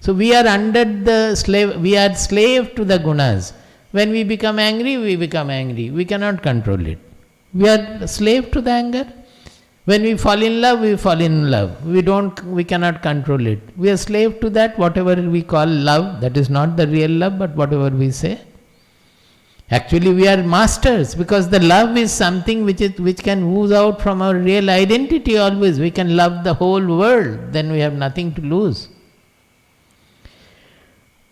So we are under the slave, we are slave to the gunas. When we become angry, we become angry. We cannot control it. We are slave to the anger. When we fall in love, we fall in love. We cannot control it. We are slave to that, whatever we call love. That is not the real love, but whatever we say. Actually, we are masters because the love is something which can ooze out from our real identity always. We can love the whole world, then we have nothing to lose.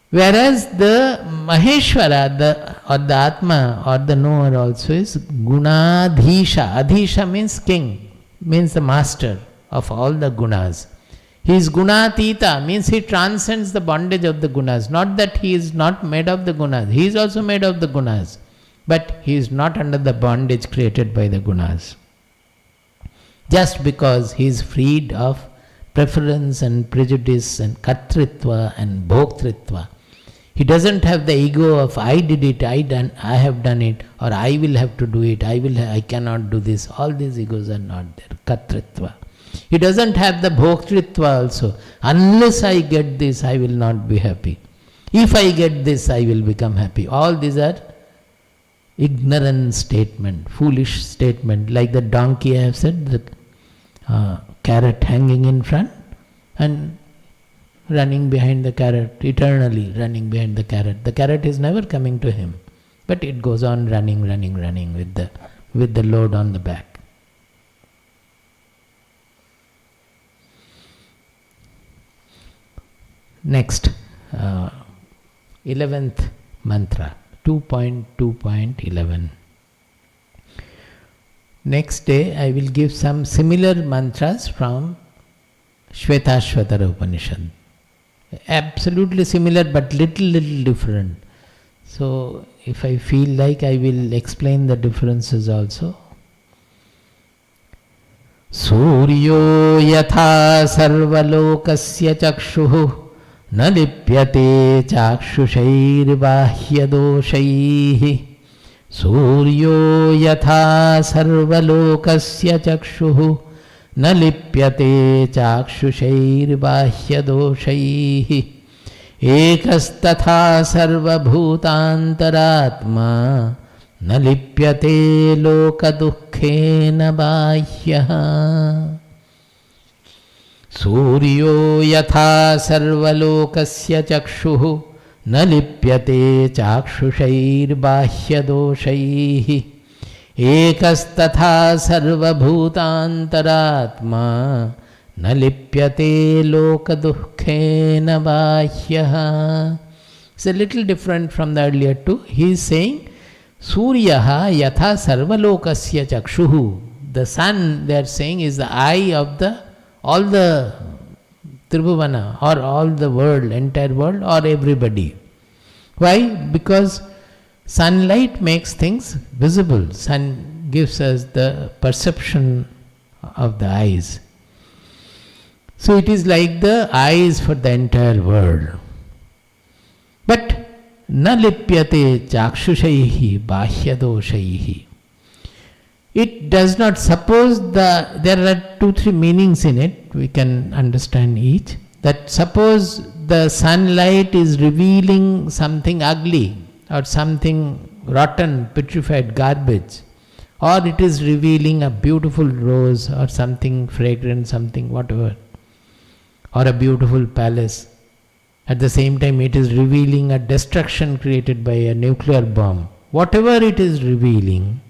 Whereas the Maheshwara, or the Atma, or the knower also is Gunadhisha. Adhisha means king, means the master of all the gunas. He is Gunatita, means he transcends the bondage of the gunas. Not that he is not made of the gunas. He is also made of the gunas. But he is not under the bondage created by the gunas. Just because he is freed of preference and prejudice and kartritva and bhoktritva. He doesn't have the ego of I did it, I have done it, or I will have to do it, I cannot do this. All these egos are not there. Kartritva. He doesn't have the bhoktritva also. Unless I get this, I will not be happy. If I get this, I will become happy. All these are ignorant statement, foolish statement. Like the donkey I have said, the carrot hanging in front and running behind the carrot, eternally running behind the carrot. The carrot is never coming to him, but it goes on running with the load on the back. Next, 11th mantra, 2.2.11. Next day I will give some similar mantras from Shvetashvatara Upanishad. Absolutely similar but little different. So if I feel like, I will explain the differences also. Suryo yatha sarvalokasya chakshuhu na lipyate chakshushayir bahya doshaihi. Suryo yatha sarvalokasya chakshuhu na lipyate chakshushayir bahya doshaihi. Ekastatha sarvabhutantaratma na lipyate loka dukkhena bahyaha. Suryo yatha sarvalokasya chakshuh na lipyate chakshushair bahya doshaihi ekastatha sarvabhutantaratma na lipyate lokadukhena bahyaha. It's a little different from the earlier two. He is saying Suryaha yatha sarvalokasya chakshuhu. The sun, they are saying, is the eye of all the Tribhuvana, or all the world, entire world, or everybody. Why? Because sunlight makes things visible. Sun gives us the perception of the eyes. So it is like the eyes for the entire world. But na lipyate chakshushaihi bahyadoshaihi. It does not, suppose there are 2-3 meanings in it, we can understand each. That suppose the sunlight is revealing something ugly, or something rotten, petrified garbage, or it is revealing a beautiful rose, or something fragrant, something whatever, or a beautiful palace. At the same time it is revealing a destruction created by a nuclear bomb. Whatever it is revealing,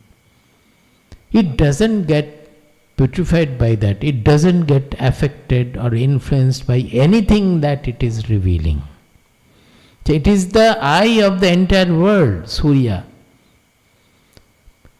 it doesn't get putrefied by that. It doesn't get affected or influenced by anything that it is revealing. So it is the eye of the entire world, Surya.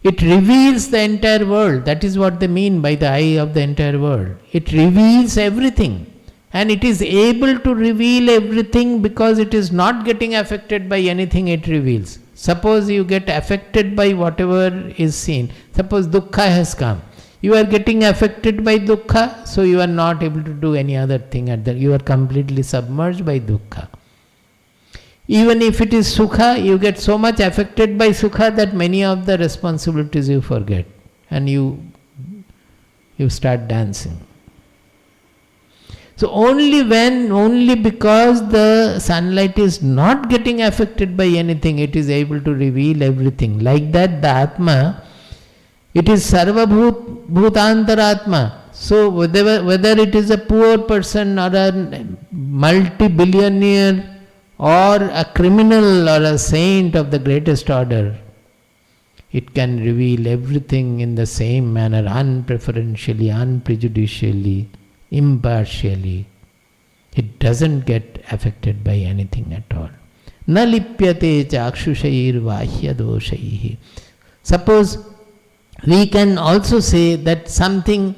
It reveals the entire world. That is what they mean by the eye of the entire world. It reveals everything. And it is able to reveal everything because it is not getting affected by anything it reveals. Suppose you get affected by whatever is seen. Suppose dukkha has come. You are getting affected by dukkha, so you are not able to do any other thing. You are completely submerged by dukkha. Even if it is sukha, you get so much affected by sukha that many of the responsibilities you forget. And you start dancing. So only because the sunlight is not getting affected by anything, it is able to reveal everything. Like that, the Atma, it is sarva bhutantaratma. So whether it is a poor person or a multi-billionaire or a criminal or a saint of the greatest order, it can reveal everything in the same manner, unpreferentially, unprejudicially, impartially. It doesn't get affected by anything at all. Na lipyate chakshushair vahya doshaihi. Suppose we can also say that something,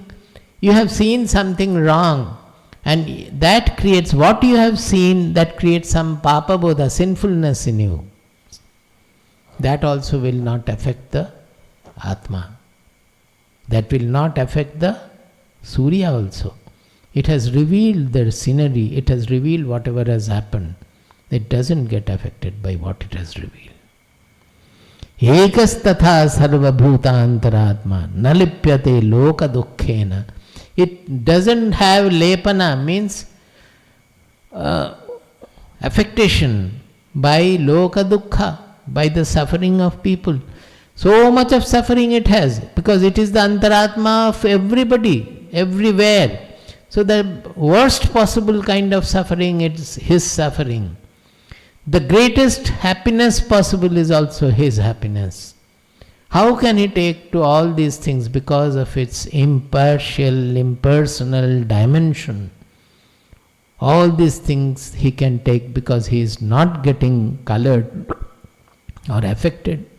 you have seen something wrong, and that creates, what you have seen, that creates some papa bodha, sinfulness in you. That also will not affect the Atma. That will not affect the Surya also. It has revealed the scenery, it has revealed whatever has happened. It doesn't get affected by what it has revealed. Ekastatha sarva bhutantaratma na lipyate loka dukkhena. It doesn't have lepana, means affectation by loka dukkha, by the suffering of people. So much of suffering it has, because it is the antaratma of everybody, everywhere. So the worst possible kind of suffering is his suffering. The greatest happiness possible is also his happiness. How can he take to all these things? Because of its impartial, impersonal dimension. All these things he can take because he is not getting colored or affected.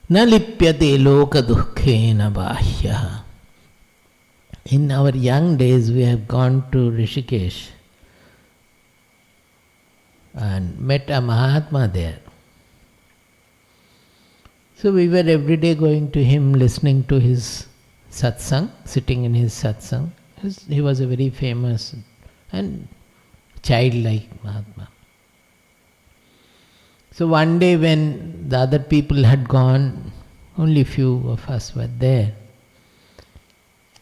Na lipyate loka dukkhena bahya. In our young days, we have gone to Rishikesh and met a Mahatma there. So we were every day going to him, listening to his satsang, sitting in his satsang. He was a very famous and childlike Mahatma. So one day when the other people had gone, only few of us were there,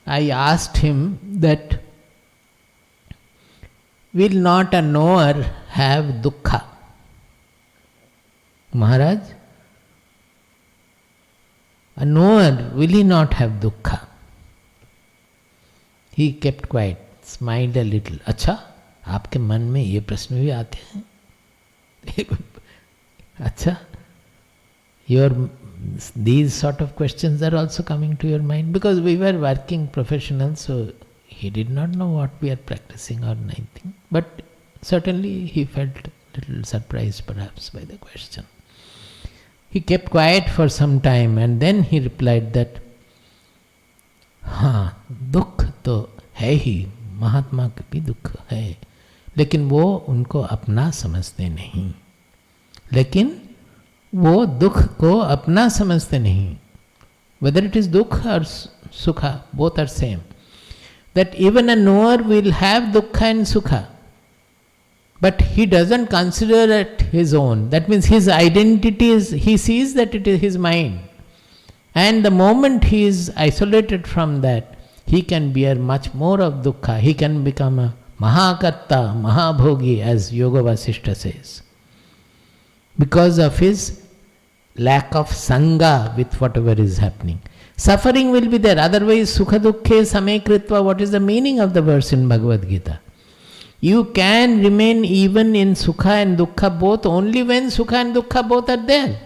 I asked him that will not a knower have dukkha? Maharaj, a knower, will he not have dukkha? He kept quiet, smiled a little. अच्छा, आपके मन में ये प्रश्न भी आते हैं? अच्छा, these sort of questions are also coming to your mind? Because we were working professionals, so he did not know what we are practicing or anything. But certainly he felt a little surprised perhaps by the question. He kept quiet for some time and then he replied that, हाँ, दुख तो है ही, महात्मा का भी दुख है, लेकिन वो उनको अपना समझते नहीं. लेकिन वो दुख को अपना समझते नहीं. Whether it is dukha or sukha, both are same. That even a knower will have dukkha and sukha, but he doesn't consider it his own. That means his identity is, he sees that it is his mind. And the moment he is isolated from that, he can bear much more of dukkha. He can become a mahakatta, mahabhogi, as Yoga Vasishta says, because of his lack of sangha with whatever is happening. Suffering will be there. Otherwise, sukha dukkhe same kritva. What is the meaning of the verse in Bhagavad Gita? You can remain even in sukha and dukkha both only when sukha and dukkha both are there.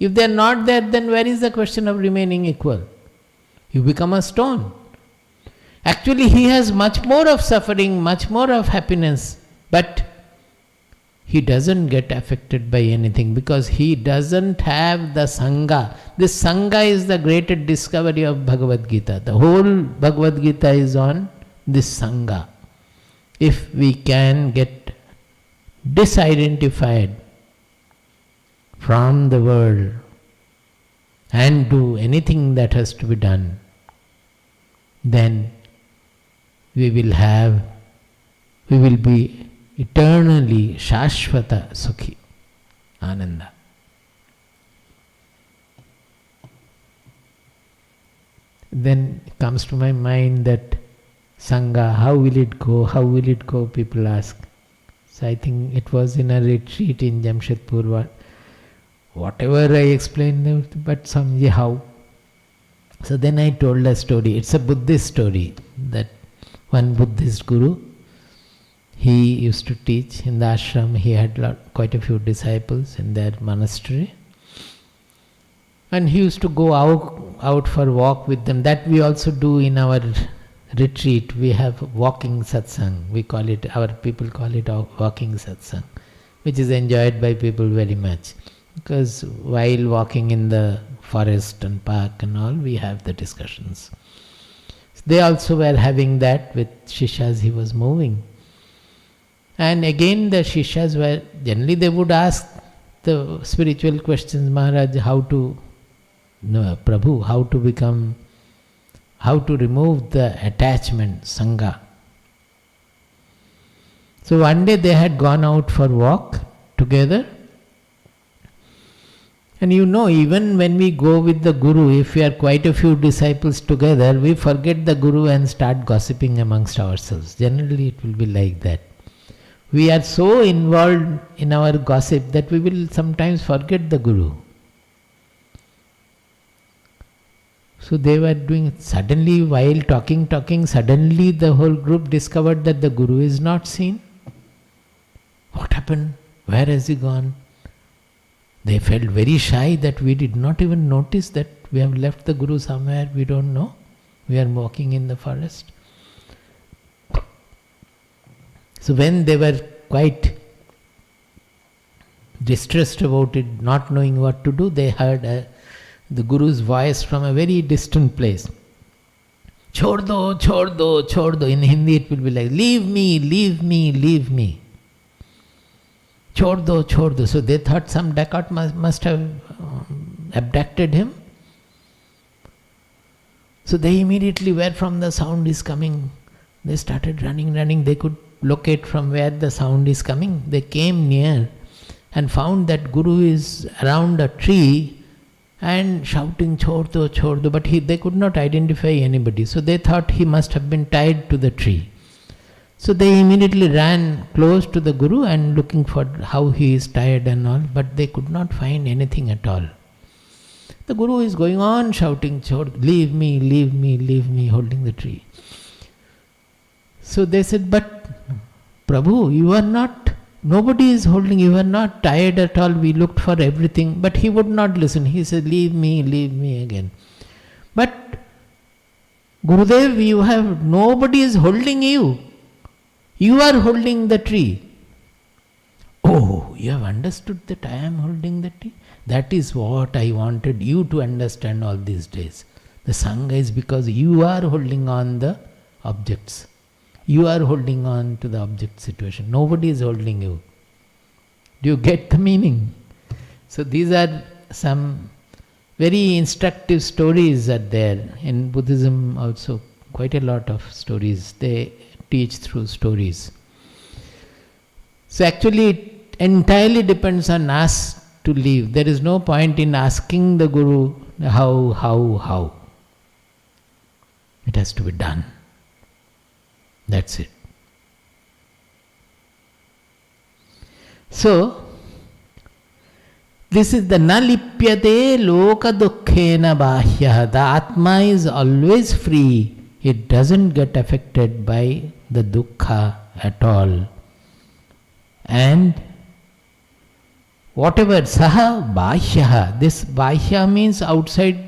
If they are not there, then where is the question of remaining equal? You become a stone. Actually, he has much more of suffering, much more of happiness, but he doesn't get affected by anything because he doesn't have the sangha. This sangha is the greatest discovery of Bhagavad Gita. The whole Bhagavad Gita is on this sangha. If we can get disidentified from the world and do anything that has to be done, then we will be eternally shashvata sukhi, ananda. Then comes to my mind that sangha, how will it go? How will it go? People ask. So I think it was in a retreat in Jamshedpur. Whatever I explained, but Swamiji, how? So then I told a story. It's a Buddhist story that one Buddhist guru, he used to teach in the ashram. He had quite a few disciples in their monastery. And he used to go out for walk with them. That we also do in our retreat. We have walking satsang. We call it, our people call it walking satsang, which is enjoyed by people very much. Because while walking in the forest and park and all, we have the discussions. They also were having that with shishas he was moving. And again the shishas were, generally they would ask the spiritual questions, Maharaj, how to, Prabhu, how to become, how to remove the attachment, sangha. So one day they had gone out for walk together. And even when we go with the Guru, if we are quite a few disciples together, we forget the Guru and start gossiping amongst ourselves. Generally it will be like that. We are so involved in our gossip that we will sometimes forget the Guru. So they were doing, suddenly while talking, suddenly the whole group discovered that the Guru is not seen. What happened? Where has he gone? They felt very shy that we did not even notice that we have left the Guru somewhere, we don't know. We are walking in the forest. So when they were quite distressed about it, not knowing what to do, they heard the Guru's voice from a very distant place. Chhod do, chhod do, chhod do. In Hindi it will be like, leave me, leave me, leave me. Chhod do, chhod do. So they thought some dacoit must have abducted him. So they immediately, where from the sound is coming, they started running. They could locate from where the sound is coming. They came near and found that Guru is around a tree and shouting chhod do, but they could not identify anybody. So they thought he must have been tied to the tree. So they immediately ran close to the Guru and looking for how he is tired and all, but they could not find anything at all. The Guru is going on shouting, leave me, leave me, leave me, holding the tree. So they said, but Prabhu, you are not, nobody is holding, you are not tired at all, we looked for everything, but he would not listen. He said, leave me again. But Gurudev, you have, nobody is holding you. You are holding the tree. Oh, you have understood that I am holding the tree? That is what I wanted you to understand all these days. The Sangha is because you are holding on the objects. You are holding on to the object situation. Nobody is holding you. Do you get the meaning? So these are some very instructive stories are there. In Buddhism also, quite a lot of stories. They teach through stories. So actually it entirely depends on us to leave. There is no point in asking the Guru how. It has to be done. That's it. So, this is the na lipyate loka dukkhena bahya. The Atma is always free. It doesn't get affected by the dukkha at all. And whatever saha bahya, this bahya means outside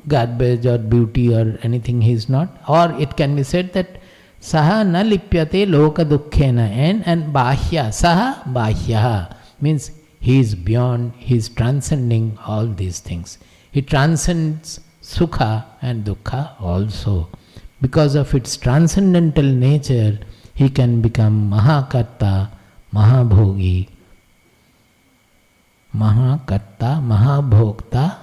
garbage or beauty or anything he is not. Or it can be said that saha na lipyate loka dukkhena, and bahya, saha bahya means he is beyond, he is transcending all these things. He transcends sukha and dukkha also. Because of its transcendental nature, he can become Mahakarta, Mahabhogi, Mahakarta, Mahabhokta.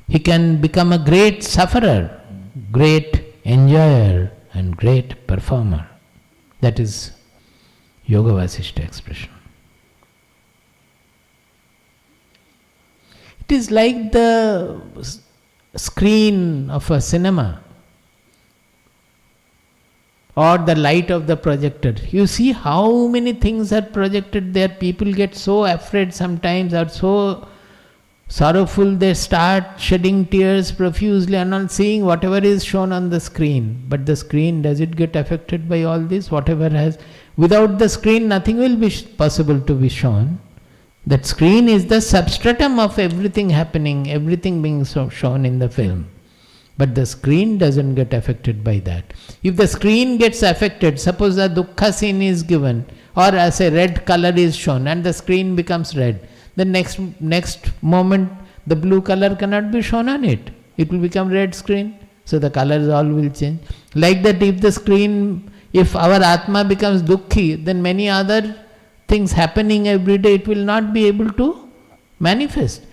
He can become a great sufferer, great enjoyer, and great performer. That is Yoga Vasishta expression. It is like the screen of a cinema or the light of the projector. You see how many things are projected there. People get so afraid sometimes, or so sorrowful, they start shedding tears profusely and on seeing whatever is shown on the screen. But the screen, does it get affected by all this? Whatever has, without the screen nothing will be possible to be shown. That screen is the substratum of everything happening, everything being shown in the film. But the screen doesn't get affected by that. If the screen gets affected, suppose a dukkha scene is given, or as a red color is shown and the screen becomes red, the next moment the blue color cannot be shown on it. It will become red screen. So the colors all will change. Like that, if the screen, if our Atma becomes dukkhi, then many other things happening every day, it will not be able to manifest.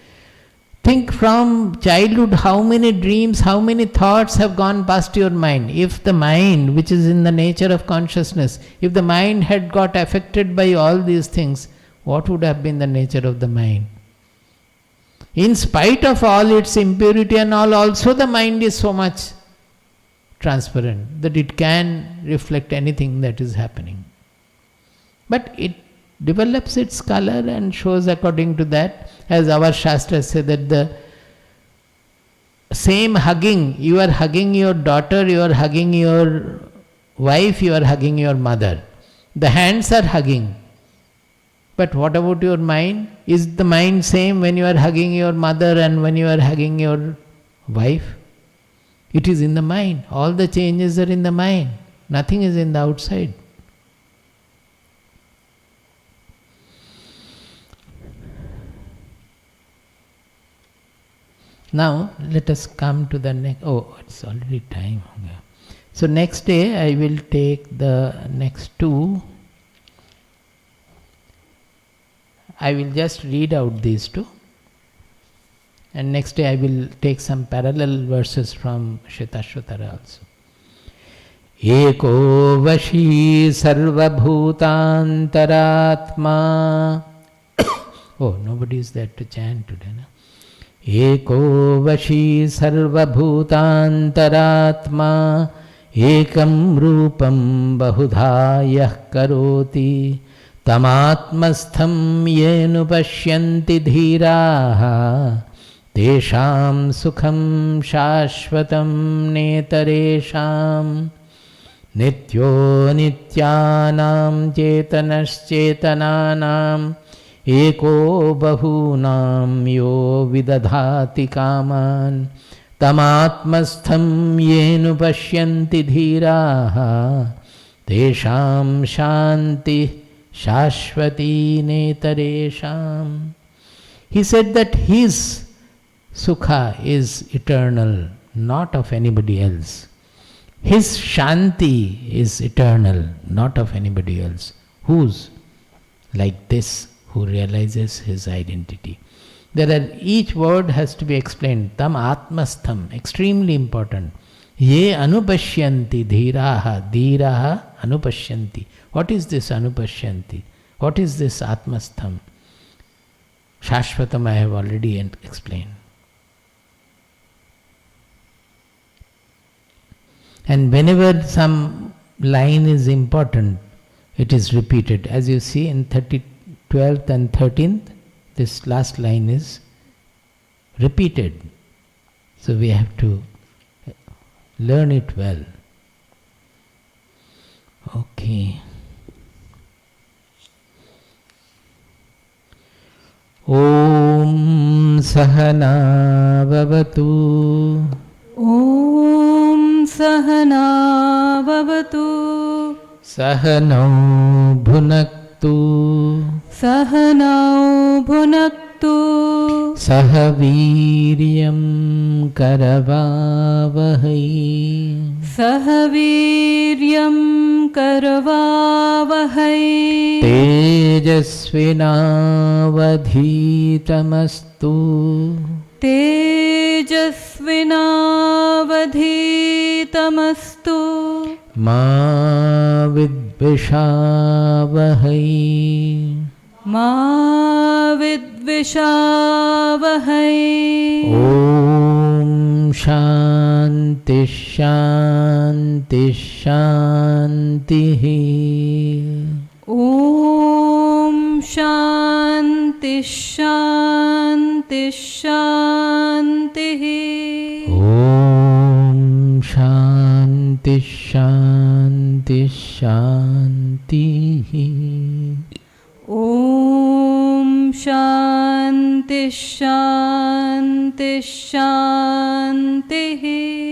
Think from childhood how many dreams, how many thoughts have gone past your mind. If the mind, which is in the nature of consciousness, if the mind had got affected by all these things, what would have been the nature of the mind? In spite of all its impurity and all, also the mind is so much transparent that it can reflect anything that is happening. But it develops its color and shows according to that, as our Shastras say that the same hugging, you are hugging your daughter, you are hugging your wife, you are hugging your mother. The hands are hugging. But what about your mind? Is the mind same when you are hugging your mother and when you are hugging your wife? It is in the mind. All the changes are in the mind. Nothing is in the outside. Now let us come to the next. Oh, it's already time. Okay. So next day I will take the next two. I will just read out these two. And next day I will take some parallel verses from Shvetashvatara also. Eko vashi sarva bhutantaratma. Oh, nobody is there to chant today, no? Eko vashi sarva bhutantaratma ekam rupam bahudha yah karoti tamatmastham yenu pashyanti dhiraha tesham sukham shashvatam netaresham nityo nityanam cetanaschcetananam eko bahunam yo vidadhati kaman tamatmastham yenu pashyanti dhiraha tesham shanti shashvati netaresham. He said that his sukha is eternal, not of anybody else. His shanti is eternal, not of anybody else. Whose? Like this, who realizes his identity. Each word has to be explained. Tam atmastham, extremely important. Ye anupashyanti dhiraha, dhiraha anupashyanti. What is this anupashyanti? What is this atmastham? Shashvatam I have already explained. And whenever some line is important, it is repeated. As you see in 12th and 13th, this last line is repeated. So we have to learn it well. Okay. Om Sahana Vavatu. Om Sahana Vavatu. Sahanau Bhunaktu. Sahanau Bhunaktu. Sahaviryam Karavavahai. Sahaviryam Karavavahai. Tejasvinavadhitamastu. Tejasvinavadhitamastu. Ma vidvishavahai. Ma vidvishavahai. Om Shanti Shanti Shanti. Om Shanti Shanti Shanti. Om Shanti Shanti Shanti. Om Shanti Shanti Shanti.